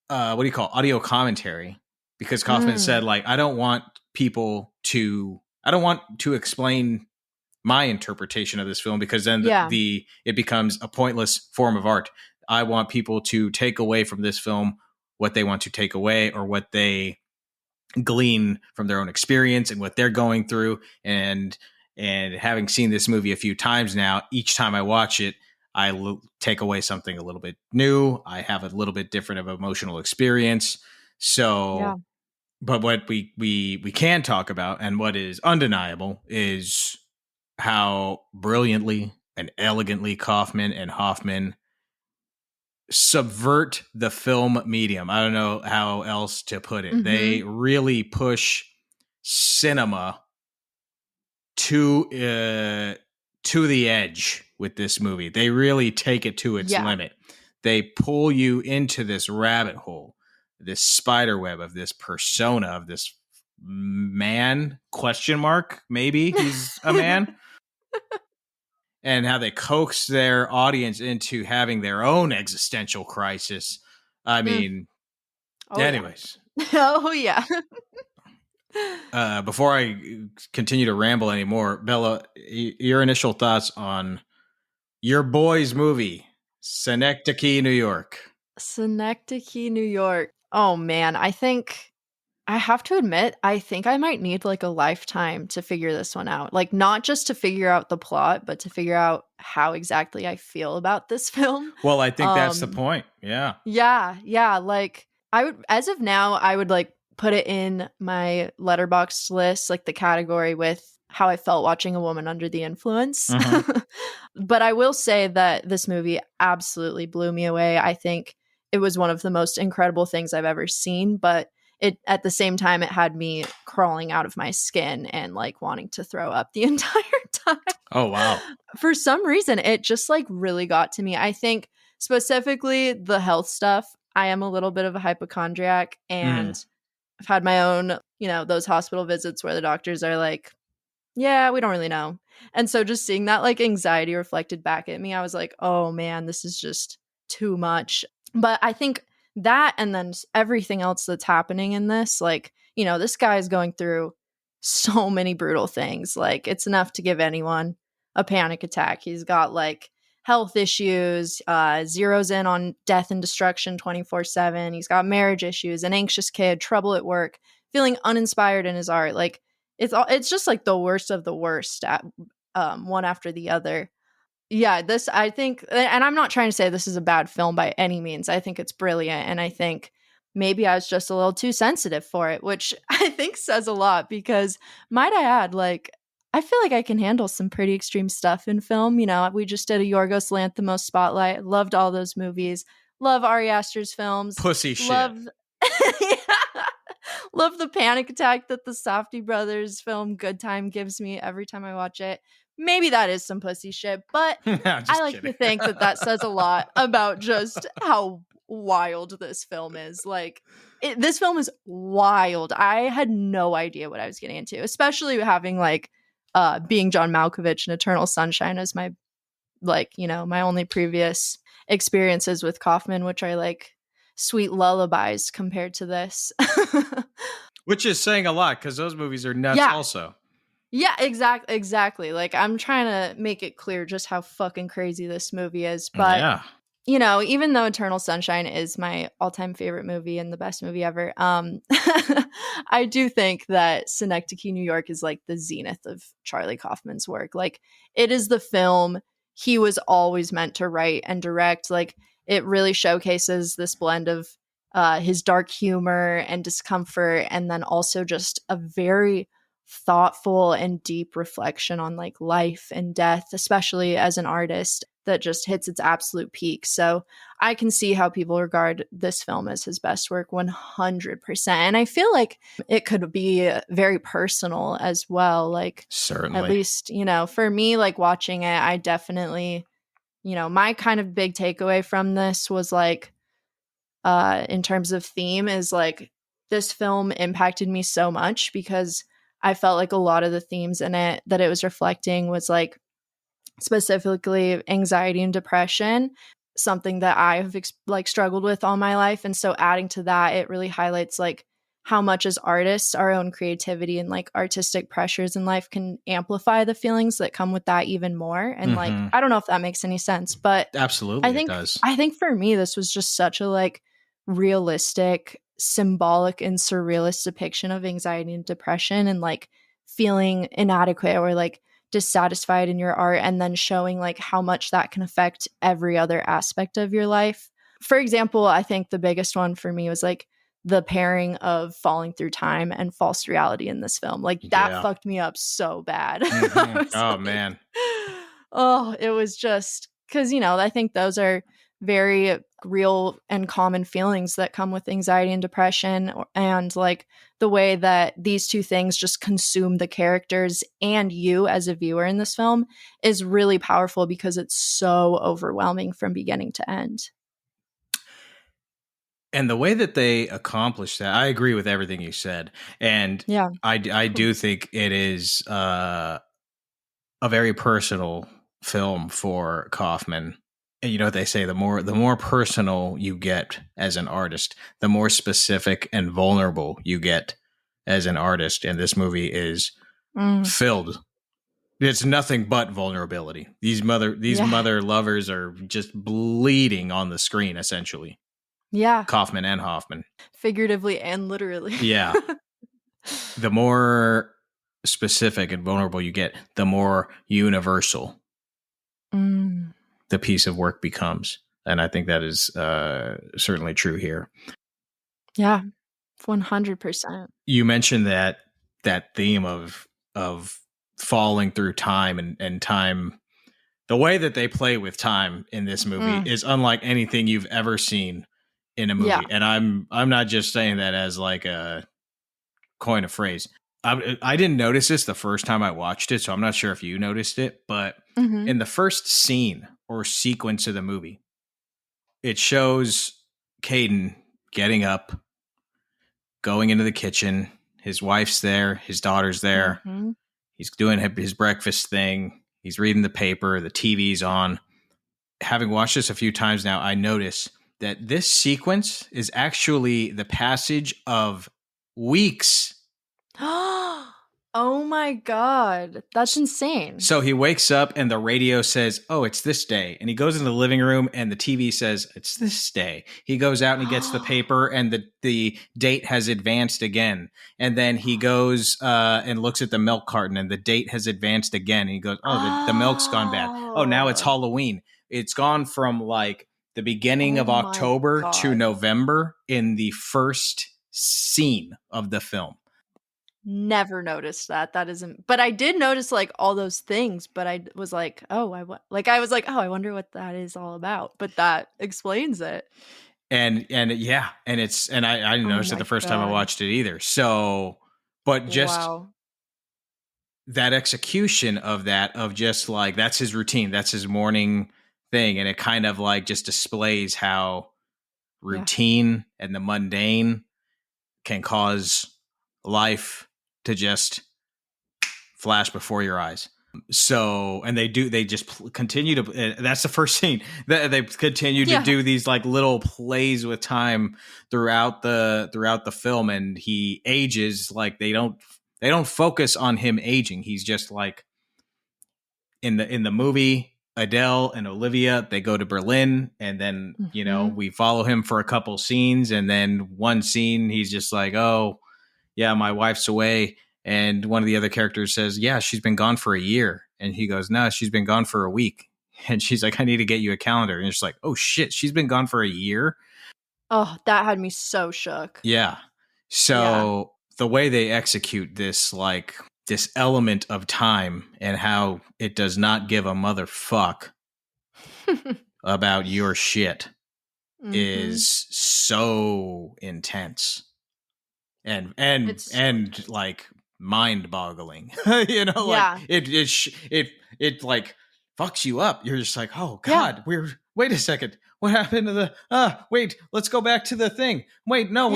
A: audio commentary, because Kaufman said, like, I don't want to explain my interpretation of this film, because then it becomes a pointless form of art. I want people to take away from this film what they want to take away, or what they glean from their own experience and what they're going through. And having seen this movie a few times now, each time I watch it, I take away something a little bit new. I have a little bit different of emotional experience. So, but what we can talk about, and what is undeniable, is how brilliantly and elegantly Kaufman and Hoffman subvert the film medium. I don't know how else to put it. They really push cinema to the edge with this movie. They really take it to its limit. They pull you into this rabbit hole, this spider web of this persona of this man, ? Maybe he's a man. And how they coax their audience into having their own existential crisis. I mean, anyways.
B: Oh, yeah.
A: Before I continue to ramble anymore, Bella, your initial thoughts on your boy's movie, Synecdoche, New York.
B: Synecdoche, New York. Oh, man. I think I have to admit, I think I might need like a lifetime to figure this one out. Like, not just to figure out the plot, but to figure out how exactly I feel about this film.
A: Well, I think that's the point. Yeah.
B: Yeah. Like, I would, as of now, I would like put it in my letterboxd list, like the category with how I felt watching A Woman Under the Influence. But I will say that this movie absolutely blew me away. I think it was one of the most incredible things I've ever seen, but it, at the same time, it had me crawling out of my skin and like wanting to throw up the entire time.
A: Oh, wow.
B: For some reason, it just like really got to me. I think specifically the health stuff. I am a little bit of a hypochondriac, and I've had my own, those hospital visits where the doctors are like, yeah, we don't really know. And so just seeing that like anxiety reflected back at me, I was like, oh man, this is just too much. But I think that, and then everything else that's happening in this, like, this guy is going through so many brutal things. Like, it's enough to give anyone a panic attack. He's got like health issues, zeroes in on death and destruction 24/7. He's got marriage issues, an anxious kid, trouble at work, feeling uninspired in his art. Like, it's just like the worst of the worst at one after the other. Yeah, this, I think, and I'm not trying to say this is a bad film by any means. I think it's brilliant. And I think maybe I was just a little too sensitive for it, which I think says a lot because, might I add, like, I feel like I can handle some pretty extreme stuff in film. We just did a Yorgos Lanthimos spotlight. Loved all those movies. Love Ari Aster's films.
A: Pussy shit.
B: Love the panic attack that the Safdie brothers film Good Time gives me every time I watch it. Maybe that is some pussy shit, but I like to think that says a lot about just how wild this film is. Like, this film is wild. I had no idea what I was getting into, especially having like being John Malkovich and Eternal Sunshine as my, like, my only previous experiences with Kaufman, which are like sweet lullabies compared to this.
A: Which is saying a lot because those movies are nuts also.
B: Yeah, exactly. Like, I'm trying to make it clear just how fucking crazy this movie is. But, even though Eternal Sunshine is my all-time favorite movie and the best movie ever, I do think that Synecdoche, New York is like the zenith of Charlie Kaufman's work. Like, it is the film he was always meant to write and direct. Like, it really showcases this blend of his dark humor and discomfort, and then also just a very thoughtful and deep reflection on like life and death, especially as an artist, that just hits its absolute peak. So I can see how people regard this film as his best work 100%. And I feel like it could be very personal as well. Like,
A: certainly,
B: at least, for me, like watching it, I definitely, my kind of big takeaway from this was like, in terms of theme, is like, this film impacted me so much because I felt like a lot of the themes in it that it was reflecting was like specifically anxiety and depression, something that I have struggled with all my life. And so adding to that, it really highlights like how much as artists, our own creativity and like artistic pressures in life can amplify the feelings that come with that even more. And like, I don't know if that makes any sense, but
A: absolutely,
B: it
A: does.
B: I think for me, this was just such a like realistic, symbolic and surrealist depiction of anxiety and depression and like feeling inadequate or like dissatisfied in your art, and then showing like how much that can affect every other aspect of your life. For example, I think the biggest one for me was like the pairing of falling through time and false reality in this film. Like, that fucked me up so bad.
A: Man.
B: Oh, it was just because, I think those are very real and common feelings that come with anxiety and depression, and like the way that these two things just consume the characters and you as a viewer in this film is really powerful because it's so overwhelming from beginning to end.
A: And the way that they accomplish that, I agree with everything you said. And I do think it is a very personal film for Kaufman. And you know what they say, the more personal you get as an artist, the more specific and vulnerable you get as an artist. And this movie is filled. It's nothing but vulnerability. These mother lovers are just bleeding on the screen, essentially.
B: Yeah.
A: Kaufman and Hoffman.
B: Figuratively and literally.
A: Yeah. The more specific and vulnerable you get, the more universal the piece of work becomes. And I think that is certainly true here.
B: Yeah, 100%.
A: You mentioned that theme of falling through time and time. The way that they play with time in this movie is unlike anything you've ever seen in a movie. Yeah. And I'm not just saying that as like a coin of phrase. I didn't notice this the first time I watched it, so I'm not sure if you noticed it, but in the first scene or sequence of the movie, it shows Caden getting up, going into the kitchen. His wife's there. His daughter's there. He's doing his breakfast thing. He's reading the paper. The TV's on. Having watched this a few times now, I notice that this sequence is actually the passage of weeks.
B: Oh my God. That's insane.
A: So he wakes up and the radio says, oh, it's this day. And he goes into the living room and the TV says, it's this day. He goes out and he gets the paper and the date has advanced again. And then he goes and looks at the milk carton and the date has advanced again. And he goes, oh, the milk's gone bad. Oh, now it's Halloween. It's gone from like the beginning of October to November in the first scene of the film.
B: Never noticed that. That isn't, but I did notice like all those things, but I was like, oh, I wonder what that is all about. But that explains it.
A: And yeah, and I didn't notice it the first time I watched it either. So, but just that execution of that, of just like, that's his routine, that's his morning thing. And it kind of like just displays how routine and the mundane can cause life to just flash before your eyes. So, and they just continue to, that's the first scene that they continue to do these like little plays with time throughout the film. And he ages like they don't focus on him aging. He's just like in the movie, Adele and Olivia, they go to Berlin and then, you know, we follow him for a couple scenes. And then one scene, he's just like, oh, yeah, my wife's away. And one of the other characters says, yeah, she's been gone for a year. And he goes, no, she's been gone for a week. And she's like, I need to get you a calendar. And it's like, oh shit, she's been gone for a year.
B: Oh, that had me so shook.
A: Yeah. So the way they execute this, like this element of time and how it does not give a motherfuck about your shit is so intense. And like mind-boggling, you know, like it like fucks you up. You're just like, oh God, wait a second, what happened to the? Wait, let's go back to the thing. Wait, no,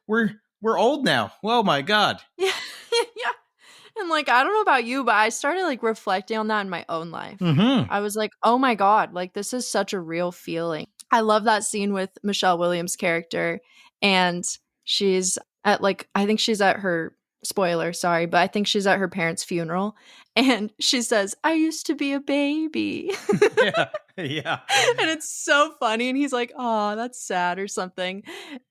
A: we're old now. Oh my God.
B: Yeah. And like, I don't know about you, but I started like reflecting on that in my own life. I was like, oh my God, like this is such a real feeling. I love that scene with Michelle Williams' character, and she's at like, I think she's at her, spoiler, sorry, but I think she's at her parents' funeral, and she says, I used to be a baby.
A: Yeah.
B: And it's so funny. And he's like, oh, that's sad or something.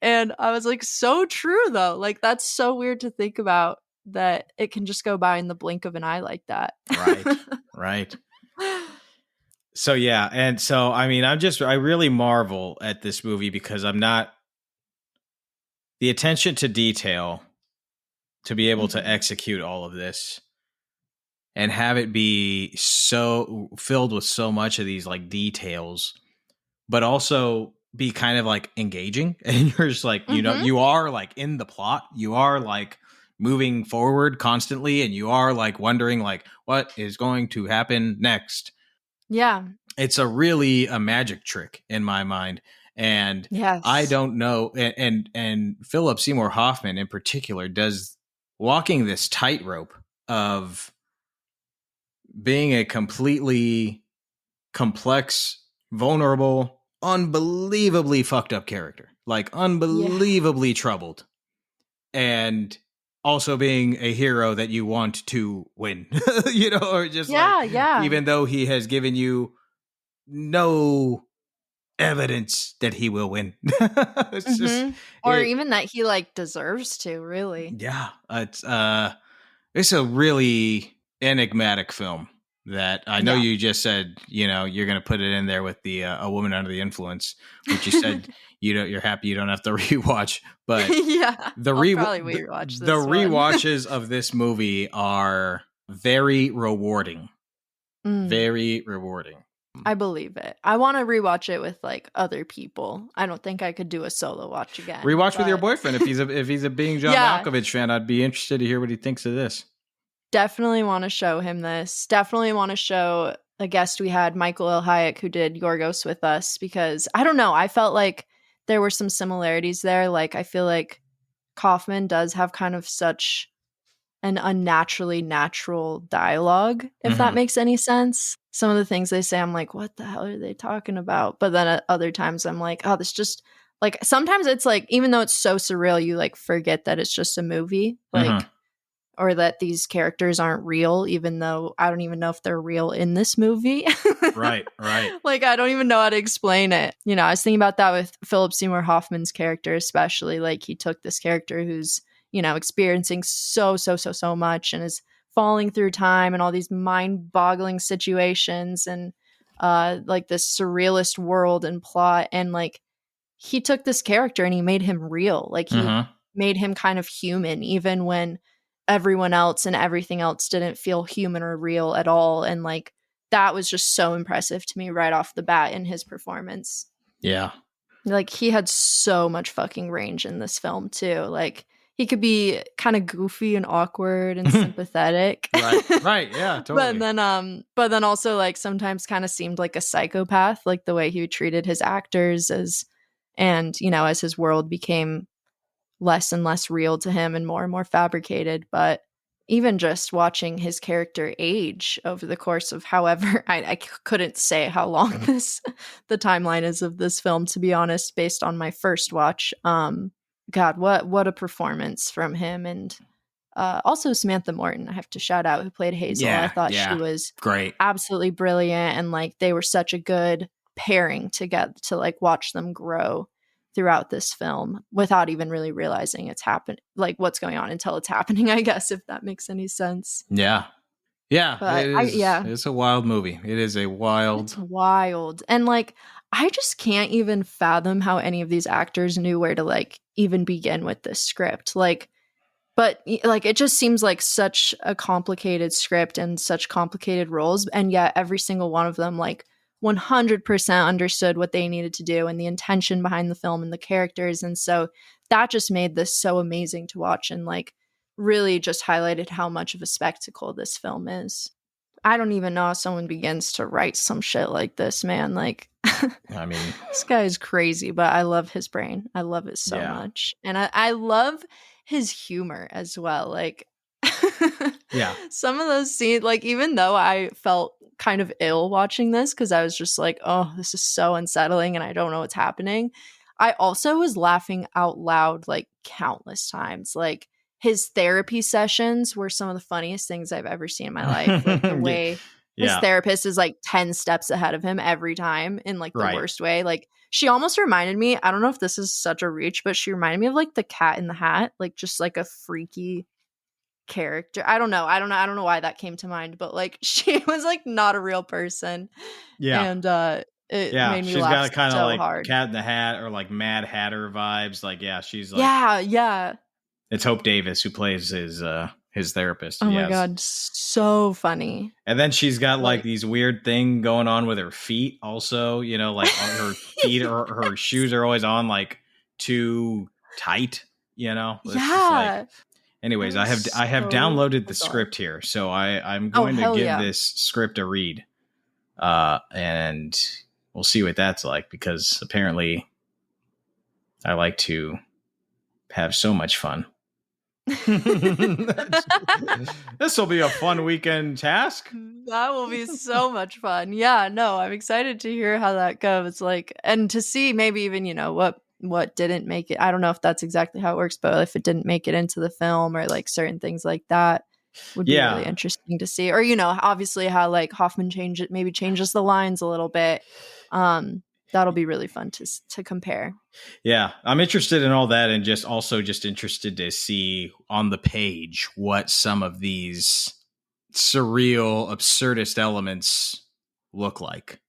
B: And I was like, so true though. Like, that's so weird to think about, that it can just go by in the blink of an eye like that.
A: Right. So, yeah. And so, I mean, I really marvel at this movie because the attention to detail to be able to execute all of this and have it be so filled with so much of these like details, but also be kind of like engaging. And you're just like, you know, you are like in the plot, you are like moving forward constantly, and you are like wondering like what is going to happen next.
B: Yeah.
A: It's a magic trick in my mind. And I don't know. And Philip Seymour Hoffman in particular does walking this tightrope of being a completely complex, vulnerable, unbelievably fucked up character, like unbelievably troubled, and also being a hero that you want to win, you know, or just even though he has given you no evidence that he will win. It's just,
B: or even that he like deserves to, really.
A: Yeah, it's a really enigmatic film that I know you just said, you know, you're going to put it in there with the A Woman Under the Influence, which you said you're happy you don't have to rewatch, but the rewatches of this movie are very rewarding. Very rewarding.
B: I believe it. I want to rewatch it with like other people. I don't think I could do a solo watch again.
A: Rewatch with your boyfriend if he's a Being John Malkovich fan. I'd be interested to hear what he thinks of this.
B: Definitely want to show him this. Definitely want to show a guest we had, Michael L. Hayek, who did Yorgos with us, because I don't know. I felt like there were some similarities there. Like I feel like Kaufman does have kind of such an unnaturally natural dialogue, if that makes any sense. Some of the things they say, I'm like, what the hell are they talking about? But then at other times I'm like, oh, this just like, sometimes it's like, even though it's so surreal, you like forget that it's just a movie, like, or that these characters aren't real, even though I don't even know if they're real in this movie.
A: Right.
B: Like, I don't even know how to explain it. You know, I was thinking about that with Philip Seymour Hoffman's character, especially. Like, he took this character who's, you know, experiencing so much and is falling through time and all these mind-boggling situations and like this surrealist world and plot, and like he took this character and he made him real. Like he made him kind of human, even when everyone else and everything else didn't feel human or real at all. And like that was just so impressive to me right off the bat in his performance.
A: Yeah,
B: like he had so much fucking range in this film too. Like he could be kind of goofy and awkward and sympathetic.
A: Right, yeah, totally.
B: But then also like sometimes kind of seemed like a psychopath, like the way he treated his actors and you know, as his world became less and less real to him and more fabricated. But even just watching his character age over the course of however, I couldn't say how long the timeline is of this film, to be honest, based on my first watch. God, what a performance from him. And also Samantha Morton, I have to shout out, who played Hazel. I thought she was
A: great,
B: absolutely brilliant. And like they were such a good pairing to get to like watch them grow throughout this film without even really realizing it's happened, like what's going on until it's happening, I guess, if that makes any sense.
A: Yeah. It's a wild movie. It's
B: wild. And like I just can't even fathom how any of these actors knew where to like even begin with this script. Like, but like it just seems like such a complicated script and such complicated roles, and yet every single one of them like 100% understood what they needed to do and the intention behind the film and the characters. And so that just made this so amazing to watch, and like really just highlighted how much of a spectacle this film is. I don't even know how someone begins to write some shit like this, man. Like,
A: I mean,
B: this guy is crazy, but I love his brain. I love it so much. And I love his humor as well. Like, some of those scenes, like, even though I felt kind of ill watching this because I was just like, oh, this is so unsettling and I don't know what's happening, I also was laughing out loud like countless times. Like, his therapy sessions were some of the funniest things I've ever seen in my life. Like the way his therapist is like 10 steps ahead of him every time in like the worst way. Like she almost reminded me, I don't know if this is such a reach, but she reminded me of like the Cat in the Hat, like just like a freaky character. I don't know why that came to mind, but like she was like not a real person. Yeah. And it made me laugh. She's got kind of like hard.
A: Cat in the Hat or like Mad Hatter vibes. Like, she's like,
B: yeah.
A: It's Hope Davis who plays his therapist.
B: Oh my God, so funny.
A: And then she's got like these weird thing going on with her feet also, you know, like her feet or her shoes are always on like too tight, you know? It's just like, anyways, I have downloaded the script here, so I'm going to give this script a read. And we'll see what that's like, because apparently I like to have so much fun. This will be a fun weekend task.
B: That will be so much fun. Yeah, no, I'm excited to hear how that goes. Like, and to see maybe even, you know, what didn't make it. I don't know if that's exactly how it works, but if it didn't make it into the film or like certain things like that would be really interesting to see. Or, you know, obviously how like Hoffman changes the lines a little bit. that'll be really fun to compare.
A: Yeah, I'm interested in all that, and just interested to see on the page what some of these surreal, absurdist elements look like.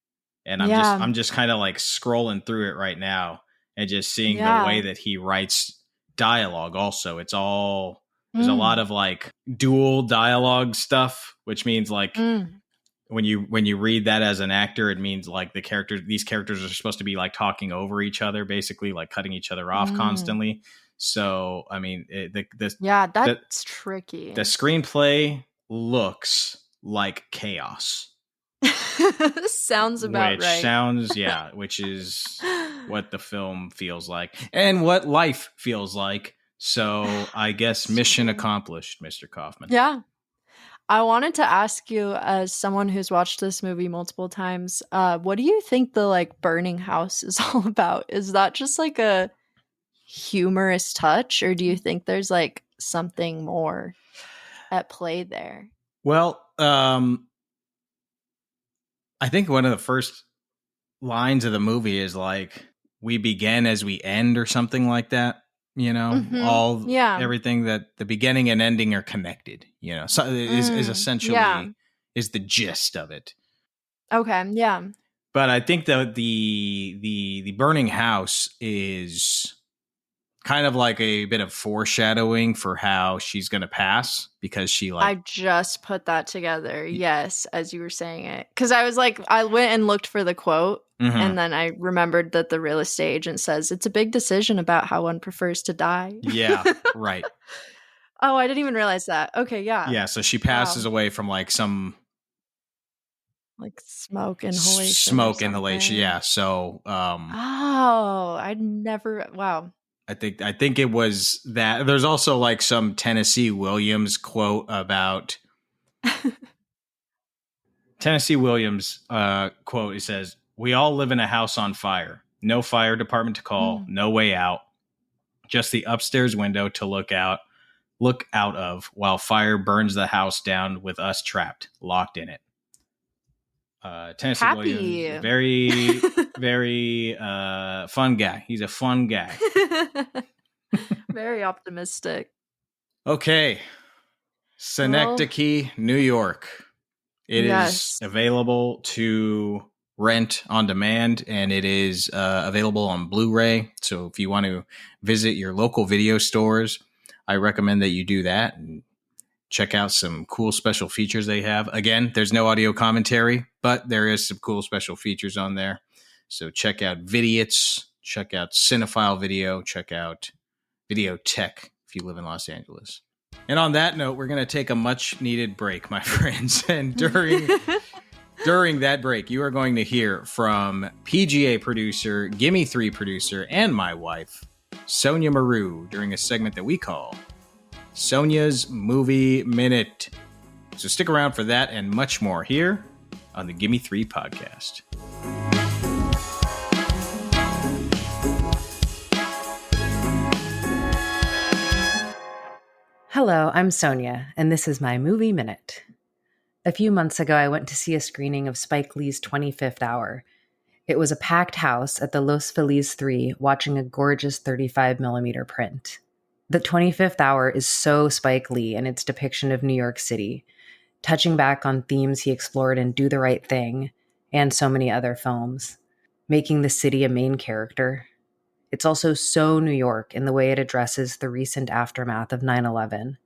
A: And I'm just kind of like scrolling through it right now and just seeing the way that he writes dialogue. Also, there's a lot of like dual dialogue stuff, which means like when you read that as an actor, it means like these characters are supposed to be like talking over each other, basically like cutting each other off constantly. So, I mean,
B: that's tricky.
A: The screenplay looks like chaos.
B: Sounds about right.
A: Which is what the film feels like and what life feels like. So I guess mission accomplished, Mr. Kaufman.
B: Yeah. I wanted to ask you, as someone who's watched this movie multiple times, what do you think the like burning house is all about? Is that just like a humorous touch, or do you think there's like something more at play there?
A: Well, I think one of the first lines of the movie is like, we begin as we end, or something like that. You know, everything that the beginning and ending are connected, you know, so is essentially is the gist of it.
B: Okay. Yeah.
A: But I think that the burning house is kind of like a bit of foreshadowing for how she's going to pass, because
B: I just put that together. Yes. As you were saying it. Cause I was like, I went and looked for the quote. And then I remembered that the real estate agent says it's a big decision about how one prefers to die.
A: Yeah, right.
B: Oh, I didn't even realize that. Okay, yeah.
A: Yeah, so she passes away from like some
B: like smoke inhalation.
A: Yeah. So
B: I never wow.
A: I think it was that. There's also like some Tennessee Williams quote about Tennessee Williams quote. He says, "We all live in a house on fire. No fire department to call. No way out. Just the upstairs window to look out of while fire burns the house down with us trapped, locked in it." Tennessee Williams, very, very fun guy. He's a fun guy.
B: Very optimistic.
A: Okay. Synecdoche, New York. It is available to rent on demand, and it is available on Blu-ray. So if you want to visit your local video stores, I recommend that you do that and check out some cool special features they have. Again, there's no audio commentary, but there is some cool special features on there. So check out Vidiots, check out Cinephile Video, check out Videotech if you live in Los Angeles. And on that note, we're going to take a much needed break, my friends. And during that break, you are going to hear from PGA producer, Gimme Three producer, and my wife, Sonia Maru, during a segment that we call Sonia's Movie Minute. So stick around for that and much more here on the Gimme Three Podcast.
C: Hello, I'm Sonia, and this is my Movie Minute. A few months ago, I went to see a screening of Spike Lee's 25th Hour. It was a packed house at the Los Feliz 3 watching a gorgeous 35mm print. The 25th Hour is so Spike Lee in its depiction of New York City, touching back on themes he explored in Do the Right Thing and so many other films, making the city a main character. It's also so New York in the way it addresses the recent aftermath of 9/11.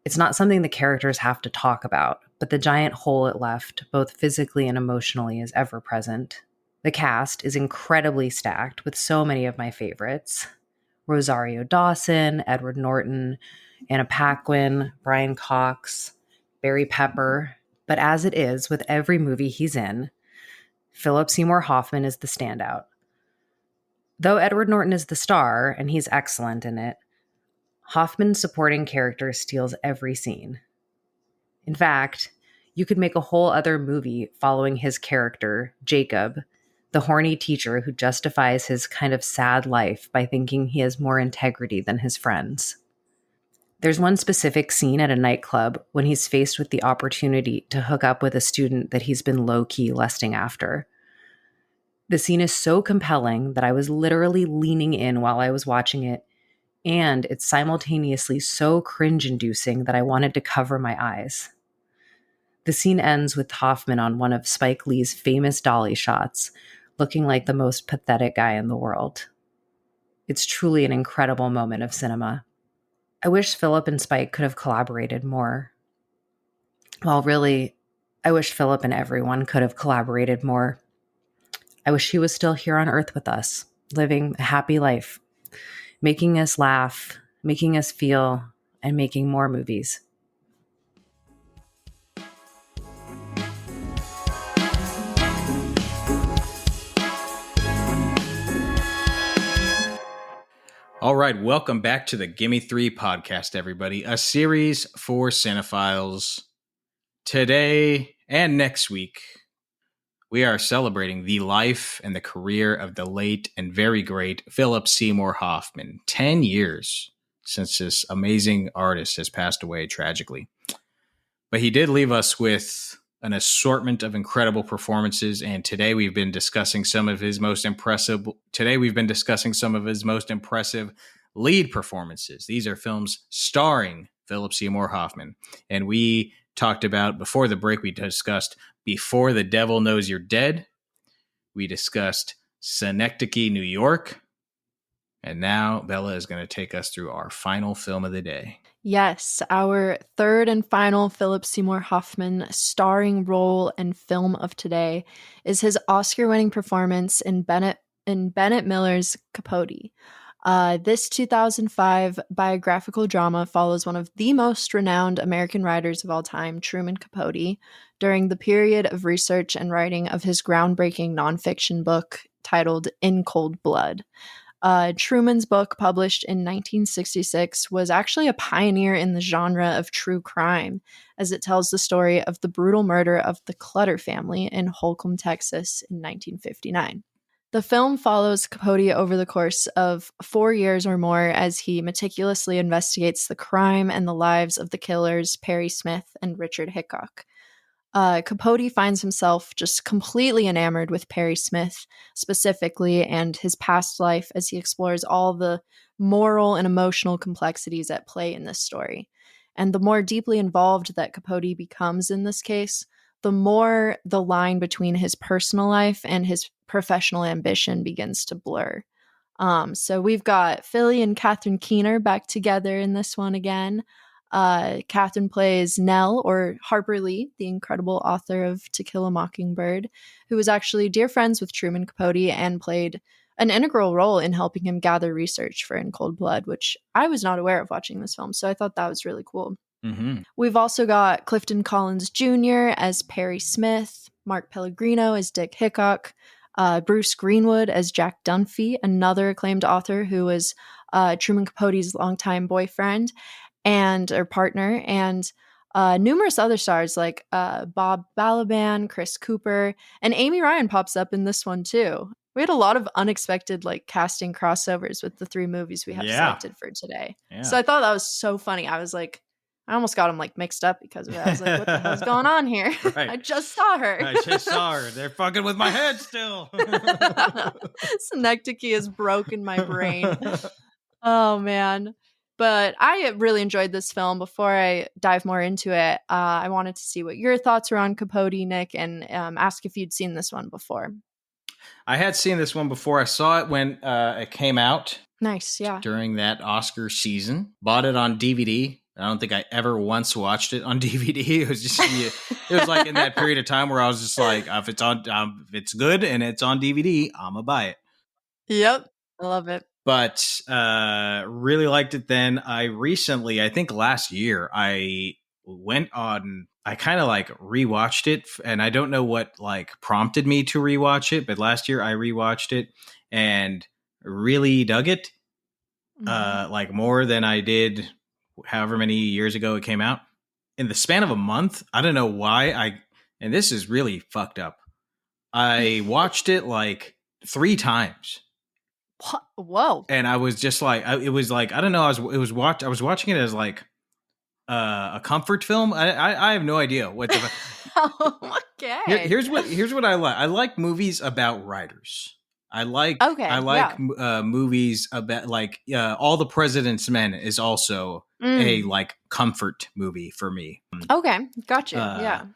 C: It's not something the characters have to talk about, but the giant hole it left, both physically and emotionally, is ever present. The cast is incredibly stacked with so many of my favorites. Rosario Dawson, Edward Norton, Anna Paquin, Brian Cox, Barry Pepper. But as it is with every movie he's in, Philip Seymour Hoffman is the standout. Though Edward Norton is the star, and he's excellent in it, Hoffman's supporting character steals every scene. In fact, you could make a whole other movie following his character, Jacob, the horny teacher who justifies his kind of sad life by thinking he has more integrity than his friends. There's one specific scene at a nightclub when he's faced with the opportunity to hook up with a student that he's been low-key lusting after. The scene is so compelling that I was literally leaning in while I was watching it, and it's simultaneously so cringe-inducing that I wanted to cover my eyes. The scene ends with Hoffman on one of Spike Lee's famous dolly shots, looking like the most pathetic guy in the world. It's truly an incredible moment of cinema. I wish Philip and Spike could have collaborated more. Well, really, I wish Philip and everyone could have collaborated more. I wish he was still here on Earth with us, living a happy life, making us laugh, making us feel, and making more movies.
A: All right, welcome back to the Gimme Three Podcast, everybody. A series for cinephiles. Today and next week, we are celebrating the life and the career of the late and very great Philip Seymour Hoffman. 10 years since this amazing artist has passed away tragically. But he did leave us with an assortment of incredible performances, and today we've been discussing some of his most impressive lead performances. These are films starring Philip Seymour Hoffman. And we talked about, before the break, we discussed Before the Devil Knows You're Dead. We discussed Synecdoche, New York. And now Bella is going to take us through our final film of the day.
B: Yes, our third and final Philip Seymour Hoffman starring role and film of today is his Oscar-winning performance in Bennett Miller's Capote. This 2005 biographical drama follows one of the most renowned American writers of all time, Truman Capote, during the period of research and writing of his groundbreaking nonfiction book titled In Cold Blood. Truman's book, published in 1966, was actually a pioneer in the genre of true crime, as it tells the story of the brutal murder of the Clutter family in Holcomb, Texas in 1959. The film follows Capote over the course of 4 years or more as he meticulously investigates the crime and the lives of the killers Perry Smith and Richard Hickok. Capote finds himself just completely enamored with Perry Smith specifically and his past life as he explores all the moral and emotional complexities at play in this story. And the more deeply involved that Capote becomes in this case, the more the line between his personal life and his professional ambition begins to blur. So we've got Philly and Catherine Keener back together in this one again. Catherine plays Nell, or Harper Lee, the incredible author of To Kill a Mockingbird, who was actually dear friends with Truman Capote and played an integral role in helping him gather research for In Cold Blood, which I was not aware of watching this film, so I thought that was really cool.
A: Mm-hmm.
B: We've also got Clifton Collins Jr. as Perry Smith, Mark Pellegrino as Dick Hickok, Bruce Greenwood as Jack Dunphy, another acclaimed author who was Truman Capote's longtime boyfriend or partner, and numerous other stars like Bob Balaban, Chris Cooper, and Amy Ryan pops up in this one too. We had a lot of unexpected casting crossovers with the three movies we have selected for today. Yeah. So I thought that was so funny. I was like, I almost got them mixed up because of it. I was like, what the hell's going on here? Right. I just saw her.
A: They're fucking with my head still.
B: Synecdoche has broken my brain. Oh, man. But I really enjoyed this film. Before I dive more into it, I wanted to see what your thoughts were on Capote, Nick, and ask if you'd seen this one before.
A: I had seen this one before. I saw it when it came out.
B: Nice, yeah.
A: During that Oscar season. Bought it on DVD. I don't think I ever once watched it on DVD. It was just, it was like in that period of time where I was just like, if it's good and it's on DVD, I'm gonna buy it.
B: Yep, I love it.
A: But really liked it then. I think last year, I kind of rewatched it, and I don't know what prompted me to rewatch it, but last year I rewatched it and really dug it, more than I did however many years ago it came out. In the span of a month, I don't know why and this is really fucked up. I watched it 3 times.
B: Whoa.
A: And I was just I don't know. I was watching it as a comfort film. I have no idea what the
B: Okay.
A: Here's what I like. I like movies about writers. I like movies about like All the President's Men is also a like comfort movie for me.
B: Okay, got you. Yeah.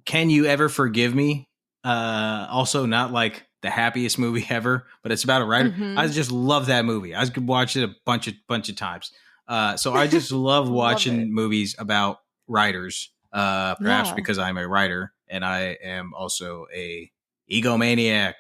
A: Can You Ever Forgive Me? Also not like the happiest movie ever, but it's about a writer. I just love that movie. I could watch it a bunch of times. So I just love watching movies about writers. Perhaps because I'm a writer and I am also a egomaniac.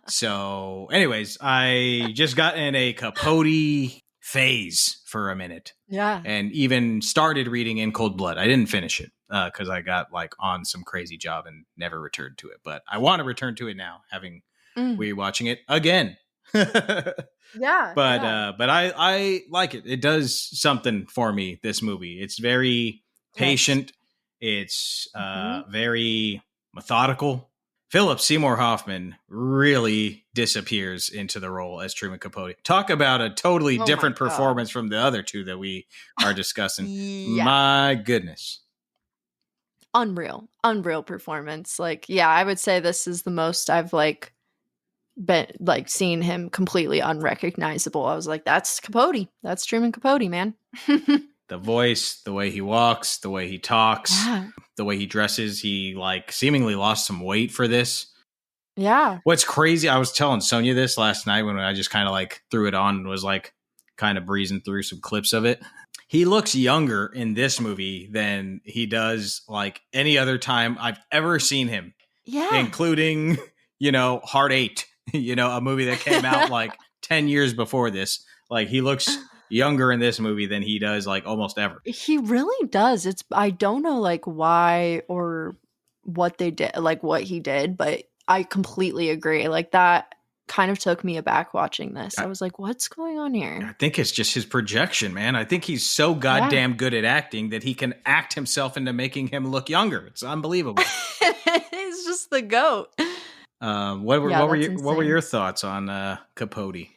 A: So, anyways, I just got in a Capote phase for a minute.
B: Yeah.
A: And even started reading In Cold Blood. I didn't finish it because I got like on some crazy job and never returned to it. But I want to return to it now, having rewatching it again.
B: Yeah.
A: But I like it. It does something for me, this movie. It's very patient. It's very methodical. Philip Seymour Hoffman really disappears into the role as Truman Capote. Talk about a totally different performance from the other two that we are discussing. My goodness.
B: Unreal performance. Like, yeah, I would say this is the most I've like been like seen him completely unrecognizable. I was like, that's Capote. That's Truman Capote, man.
A: The voice, the way he walks, the way he talks, the way he dresses. He like seemingly lost some weight for this.
B: Yeah.
A: What's crazy, I was telling Sonia this last night when I just kind of like threw it on and was like kind of breezing through some clips of it. He looks younger in this movie than he does like any other time I've ever seen him.
B: Yeah.
A: Including, Heart 8, a movie that came out like 10 years before this. Like he looks younger in this movie than he does like almost ever.
B: He really does. I don't know like why or what they did, like what he did, but I completely agree. Like that kind of took me aback watching this. I was like, what's going on here?
A: I think it's just his projection, man. I think he's so goddamn good at acting that he can act himself into making him look younger. It's unbelievable.
B: He's just the GOAT.
A: What were your thoughts on Capote?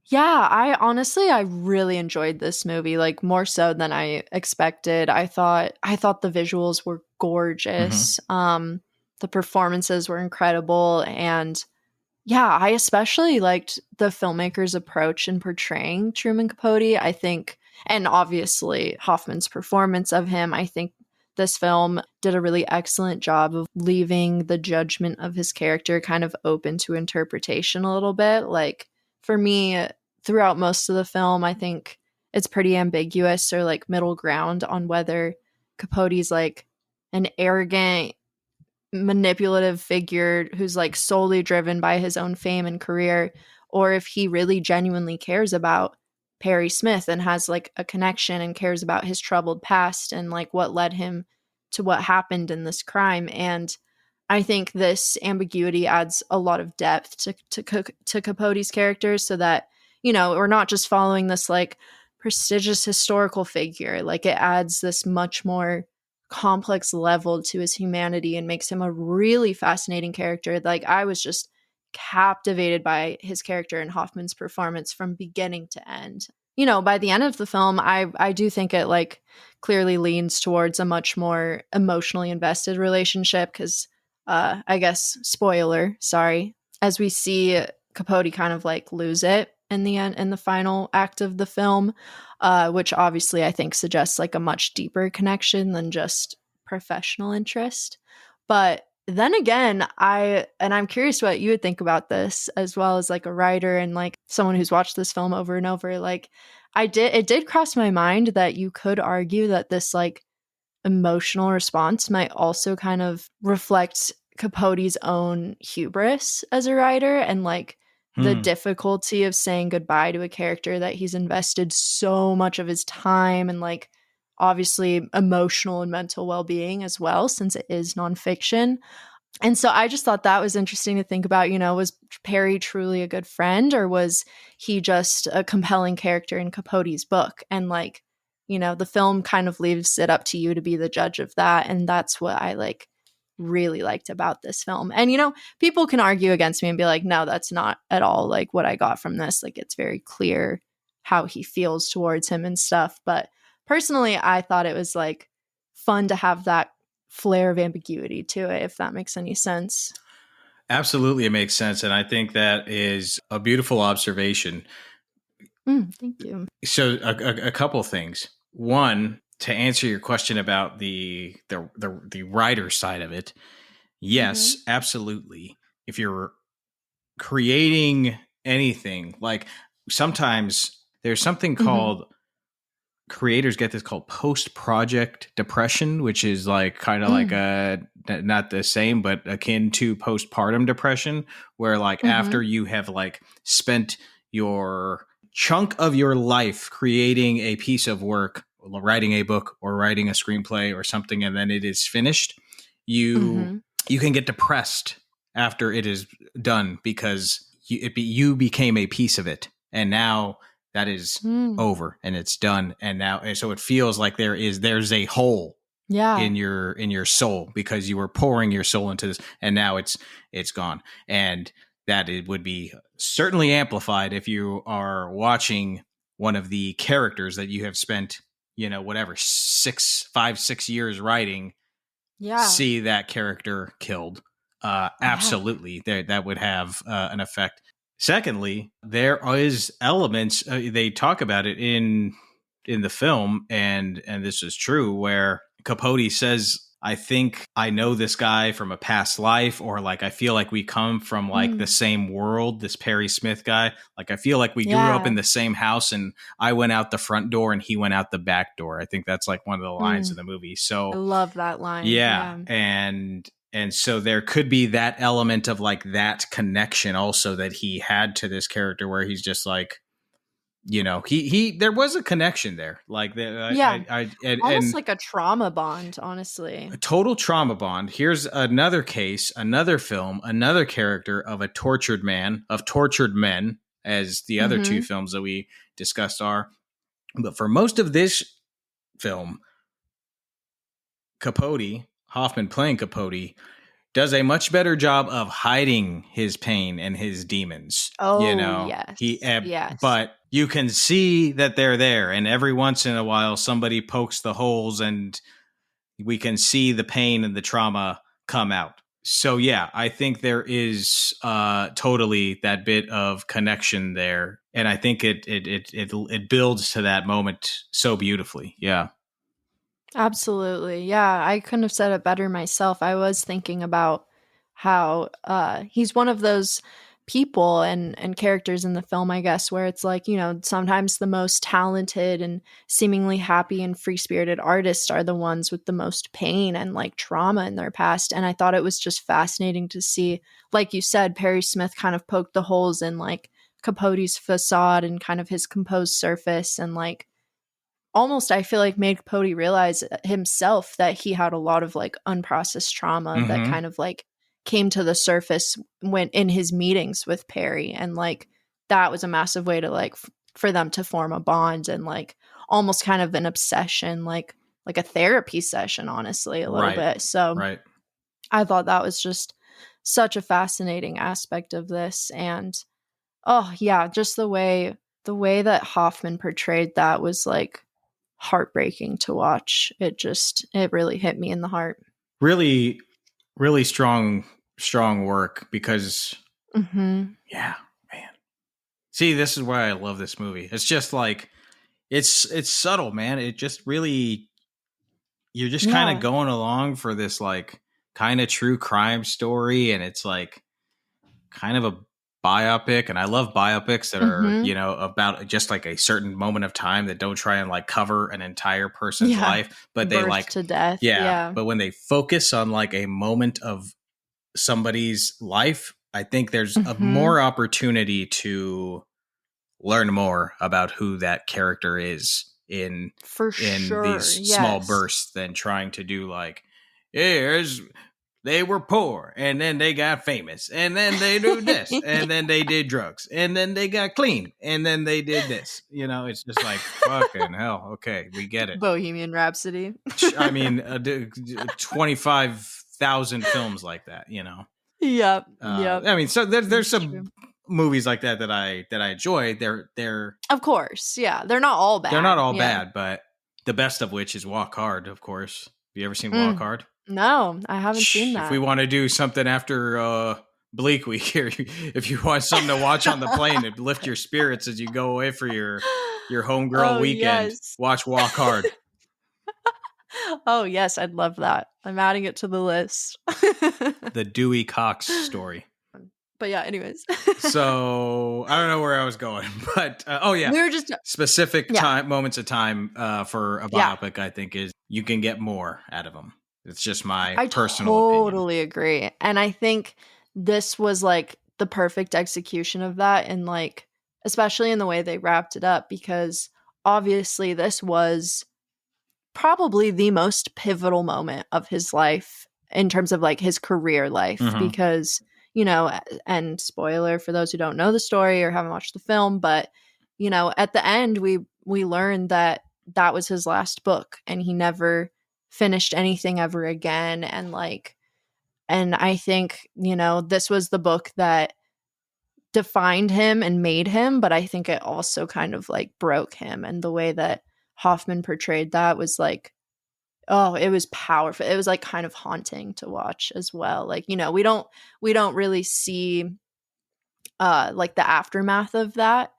B: Yeah, I really enjoyed this movie, like more so than I expected. I thought the visuals were gorgeous. The performances were incredible, and yeah, I especially liked the filmmaker's approach in portraying Truman Capote. I think, and obviously Hoffman's performance of him, I think this film did a really excellent job of leaving the judgment of his character kind of open to interpretation a little bit. Like, for me, throughout most of the film, I think it's pretty ambiguous or like middle ground on whether Capote's like an arrogant, manipulative figure who's like solely driven by his own fame and career, or if he really genuinely cares about Perry Smith and has like a connection and cares about his troubled past and like what led him to what happened in this crime. And I think this ambiguity adds a lot of depth to Capote's character, so that, we're not just following this like prestigious historical figure. Like it adds this much more complex level to his humanity and makes him a really fascinating character. Like I was just captivated by his character and Hoffman's performance from beginning to end. By the end of the film, I do think it like clearly leans towards a much more emotionally invested relationship because I guess spoiler, sorry, as we see Capote kind of like lose it in the end, in the final act of the film, which obviously I think suggests like a much deeper connection than just professional interest. But then again, I'm curious what you would think about this, as well as like a writer and like someone who's watched this film over and over. Like it did cross my mind that you could argue that this like emotional response might also kind of reflect Capote's own hubris as a writer and like the difficulty of saying goodbye to a character that he's invested so much of his time and like obviously emotional and mental well-being as well, since it is nonfiction. And so I just thought that was interesting to think about, was Perry truly a good friend, or was he just a compelling character in Capote's book? And like, the film kind of leaves it up to you to be the judge of that. And that's what I like really liked about this film. And people can argue against me and be like, no, that's not at all like what I got from this. Like it's very clear how he feels towards him and stuff. But personally, I thought it was like fun to have that flair of ambiguity to it, if that makes any sense.
A: Absolutely, it makes sense. And I think that is a beautiful observation.
B: Thank you.
A: So a couple things. One, to answer your question about the writer side of it, yes, absolutely. If you're creating anything, like sometimes there's something called, creators get this called post-project depression, which is like kind of like not the same, but akin to postpartum depression, where like after you have like spent your chunk of your life creating a piece of work, writing a book or writing a screenplay or something, and then it is finished, you can get depressed after it is done because you became a piece of it, and now that is over and it's done, and so it feels like there's a hole in your soul because you were pouring your soul into this, and now it's gone. And that it would be certainly amplified if you are watching one of the characters that you have spent, whatever, 5-6 years writing, see that character killed. Absolutely, that would have an effect. Secondly, there is elements, they talk about it in the film, and this is true, where Capote says, I think I know this guy from a past life, or like I feel like we come from like the same world, this Perry Smith guy. Like I feel like we grew up in the same house, and I went out the front door and he went out the back door. I think that's like one of the lines in the movie. So
B: I love that line.
A: Yeah. And so there could be that element of like that connection also that he had to this character, where he's just like, there was a connection there. Like
B: almost like a trauma bond, honestly.
A: A total trauma bond. Here's another case, another film, another character of a tortured man, of tortured men, as the other two films that we discussed are. But for most of this film, Hoffman playing Capote, does a much better job of hiding his pain and his demons.
B: Yes.
A: But you can see that they're there, and every once in a while somebody pokes the holes and we can see the pain and the trauma come out. So yeah, I think there is totally that bit of connection there, and I think it builds to that moment so beautifully. Yeah.
B: Absolutely. Yeah, I couldn't have said it better myself. I was thinking about how he's one of those people and characters in the film, I guess, where it's like, sometimes the most talented and seemingly happy and free-spirited artists are the ones with the most pain and like trauma in their past. And I thought it was just fascinating to see, like you said, Perry Smith kind of poked the holes in like Capote's facade and kind of his composed surface, and like almost, I feel like, made Capote realize himself that he had a lot of like unprocessed trauma that kind of like came to the surface when in his meetings with Perry. And like that was a massive way to like for them to form a bond and like almost kind of an obsession, like a therapy session, honestly, a little bit. So I thought that was just such a fascinating aspect of this. And just the way that Hoffman portrayed that was like heartbreaking to watch. It really hit me in the heart.
A: Really, really strong work, because yeah, man. See, this is why I love this movie. It's just like it's subtle, man. It just really, you're just kind of going along for this like kind of true crime story, and it's like kind of a biopic, and I love biopics that are about just like a certain moment of time that don't try and like cover an entire person's life, but they like
B: to death.
A: But when they focus on like a moment of somebody's life, I think there's a more opportunity to learn more about who that character is in these small bursts than trying to do like, they were poor, and then they got famous, and then they do this, and then they did drugs, and then they got clean, and then they did this. It's just like, fucking hell. Okay, we get it.
B: Bohemian Rhapsody.
A: I mean, 25,000 films like that.
B: Yep.
A: I mean, so there's some movies like that I enjoy. They're
B: of course, they're not all bad.
A: They're not all bad, but the best of which is Walk Hard, of course. Have you ever seen Walk Hard?
B: No, I haven't seen that.
A: If we want to do something after Bleak Week here, if you want something to watch on the plane and lift your spirits as you go away for your homegirl weekend,
B: yes.
A: watch Walk Hard.
B: Oh, yes, I'd love that. I'm adding it to the list.
A: The Dewey Cox story.
B: But yeah, anyways.
A: So I don't know where I was going, but we
B: were just
A: specific time moments of time for a biopic. I think is you can get more out of them. It's just my personal opinion.
B: I totally agree, and I think this was like the perfect execution of that, and like especially in the way they wrapped it up, because obviously this was probably the most pivotal moment of his life in terms of like his career life, because and spoiler for those who don't know the story or haven't watched the film, but at the end we learned that was his last book and he never finished anything ever again. And I think this was the book that defined him and made him, but I think it also kind of like broke him. And the way that Hoffman portrayed that was like, oh, it was powerful. It was like kind of haunting to watch as well. Like, we don't really see like the aftermath of that,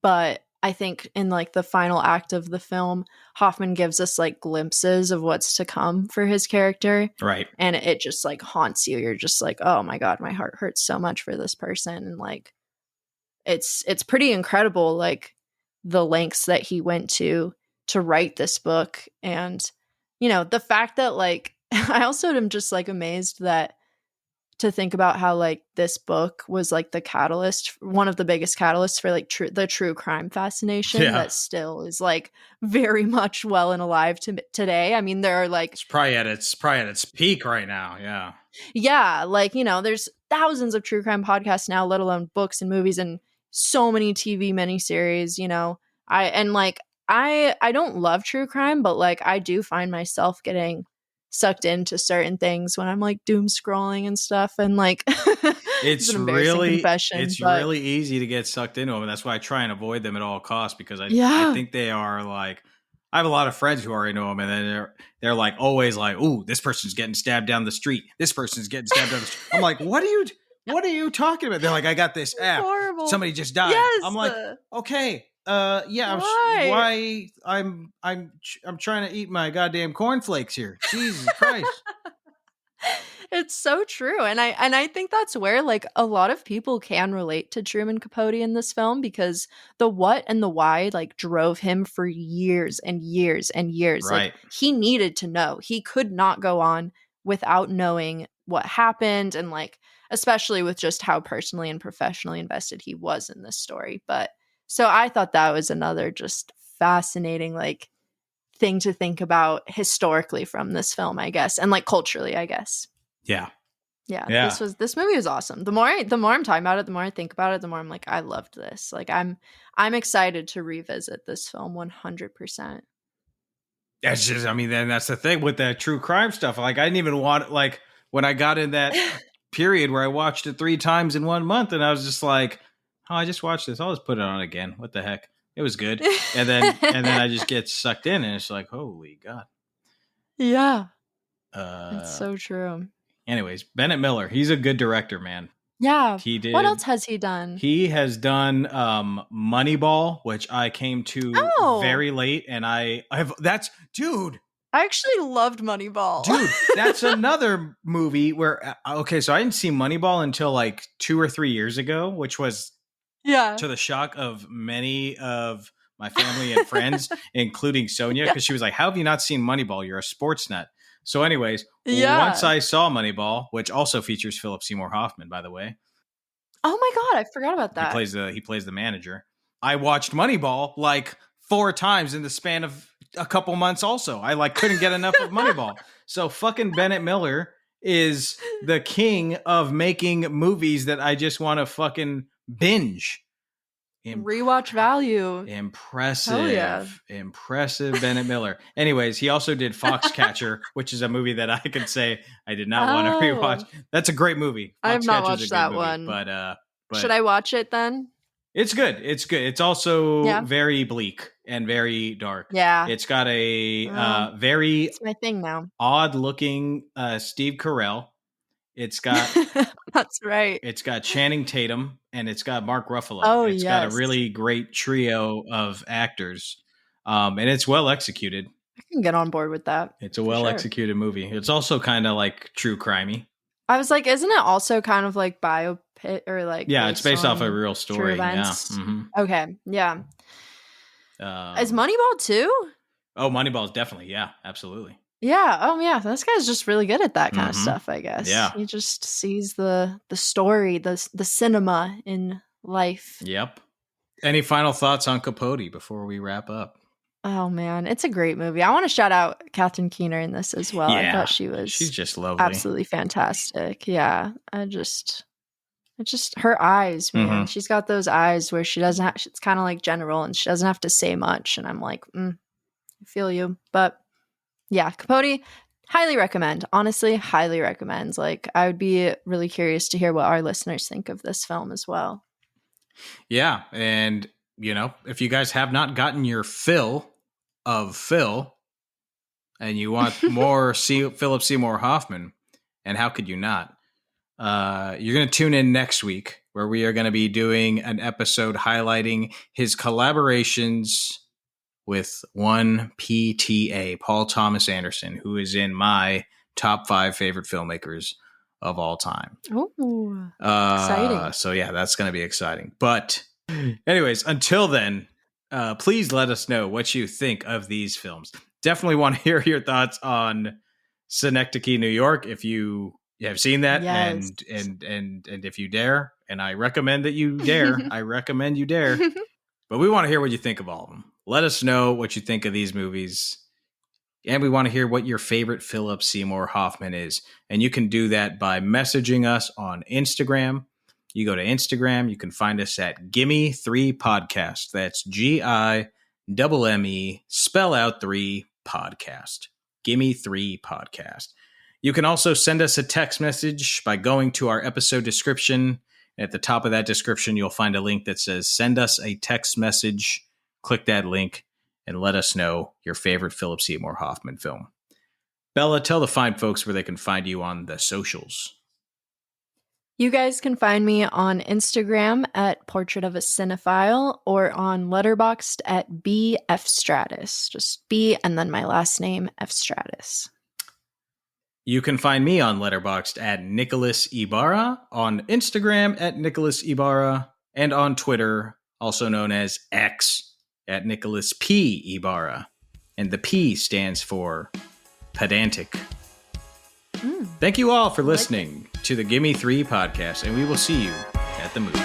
B: but I think in like the final act of the film, Hoffman gives us like glimpses of what's to come for his character.
A: Right.
B: And it just like haunts you. You're just like, oh my God, my heart hurts so much for this person. And like, it's pretty incredible, like the lengths that he went to write this book. And the fact that like I also am just like amazed that to think about how like this book was like the catalyst, one of the biggest catalysts for like the true crime fascination that still is like very much well and alive today. I mean, there are like
A: it's probably at its peak right now.
B: Yeah, like there's thousands of true crime podcasts now, let alone books and movies and so many TV miniseries. I don't love true crime, but like I do find myself getting sucked into certain things when I'm like doom scrolling and stuff, and like
A: it's really easy to get sucked into them, and that's why I try and avoid them at all costs, because I think they are like, I have a lot of friends who already know them, and then they're like always like, ooh, this person's getting stabbed down the street, this person's getting stabbed down the street. I'm like, what are you talking about? They're like, I got this app, somebody just died.
B: Yes.
A: I'm like, okay. I'm trying to eat my goddamn cornflakes here. Jesus Christ.
B: It's so true. And I think that's where like a lot of people can relate to Truman Capote in this film, because the what and the why like drove him for years and years and years.
A: Right.
B: Like he needed to know. He could not go on without knowing what happened, and like especially with just how personally and professionally invested he was in this story. But so I thought that was another just fascinating like thing to think about historically from this film, I guess, and like culturally, I guess.
A: Yeah.
B: This movie was awesome. The more I'm talking about it, the more I think about it, the more I'm like, I loved this. Like I'm excited to revisit this film 100%.
A: That's just, I mean, then that's the thing with that true crime stuff. Like I didn't even want, like when I got in that period where I watched it 3 times in 1 month, and I was just like, oh, I just watched this, I'll just put it on again. What the heck? It was good. And then I just get sucked in, and it's like, holy God.
B: Yeah. It's so true.
A: Anyways, Bennett Miller, he's a good director, man.
B: Yeah.
A: He did.
B: What else has he done?
A: He has done Moneyball, which I came to very late, and dude.
B: I actually loved Moneyball.
A: Dude, that's another movie where so I didn't see Moneyball until like 2 or 3 years ago, which was to the shock of many of my family and friends, including Sonia, because she was like, how have you not seen Moneyball? You're a sports nut. So anyways, once I saw Moneyball, which also features Philip Seymour Hoffman, by the way.
B: Oh my God, I forgot about that.
A: He plays the manager. I watched Moneyball like 4 times in the span of a couple months also. I like couldn't get enough of Moneyball. So fucking Bennett Miller is the king of making movies that I just want to fucking binge.
B: Rewatch value.
A: Impressive. Impressive Bennett Miller. Anyways, he also did Foxcatcher, which is a movie that I could say I did not want to rewatch. That's a great movie.
B: I have not watched that one.
A: But
B: should I watch it then?
A: It's good. It's good. It's also very bleak and very dark.
B: Yeah.
A: It's got a very
B: it's my thing now.
A: odd looking Steve Carell. It's got
B: That's right.
A: It's got Channing Tatum and it's got Mark Ruffalo.
B: Oh,
A: It's got a really great trio of actors. And it's well executed.
B: I can get on board with that.
A: It's a well executed movie. It's also kind of like true crimey.
B: I was like, isn't it also kind of like biopic or like?
A: Yeah, it's based off a real story. Yeah.
B: Mm-hmm. Okay. Yeah. Is Moneyball too?
A: Oh, Moneyball is definitely. Yeah, absolutely.
B: Yeah. Oh, yeah. This guy's just really good at that kind of stuff, I guess.
A: Yeah.
B: He just sees the story, the cinema in life.
A: Yep. Any final thoughts on Capote before we wrap up?
B: Oh, man. It's a great movie. I want to shout out Catherine Keener in this as well.
A: Yeah.
B: I thought she's
A: just lovely.
B: Absolutely fantastic. Yeah. It's just her eyes, man. Mm-hmm. She's got those eyes where she doesn't have, it's kind of like general and she doesn't have to say much. And I'm like, I feel you. But yeah, Capote, highly recommend. Honestly, highly recommend. Like, I would be really curious to hear what our listeners think of this film as well.
A: Yeah. And, if you guys have not gotten your fill of Phil and you want more Philip Seymour Hoffman, and how could you not? You're going to tune in next week where we are going to be doing an episode highlighting his collaborations with one PTA, Paul Thomas Anderson, who is in my top 5 favorite filmmakers of all time.
B: Oh, exciting.
A: So yeah, that's going to be exciting. But anyways, until then, please let us know what you think of these films. Definitely want to hear your thoughts on Synecdoche, New York, if you have seen that.
B: Yes.
A: And if you dare, and I recommend that you dare, I recommend you dare. But we want to hear what you think of all of them. Let us know what you think of these movies. And we want to hear what your favorite Philip Seymour Hoffman is. And you can do that by messaging us on Instagram. You go to Instagram, you can find us at Gimme Three Podcast. That's GIMME, spell out 3 podcast. Gimme Three Podcast. You can also send us a text message by going to our episode description. At the top of that description, you'll find a link that says send us a text message. Click that link and let us know your favorite Philip Seymour Hoffman film. Bella, tell the fine folks where they can find you on the socials.
B: You guys can find me on Instagram at Portrait of a Cinephile or on Letterboxd at B Efstratis. Just B and then my last name, Efstratis.
A: You can find me on Letterboxd at Nicholas Ybarra, on Instagram at Nicholas Ybarra, and on Twitter, also known as X, at Nicholas P. Ybarra. And the P stands for pedantic. Thank you all for listening to the Gimme Three Podcast, and we will see you at the movie.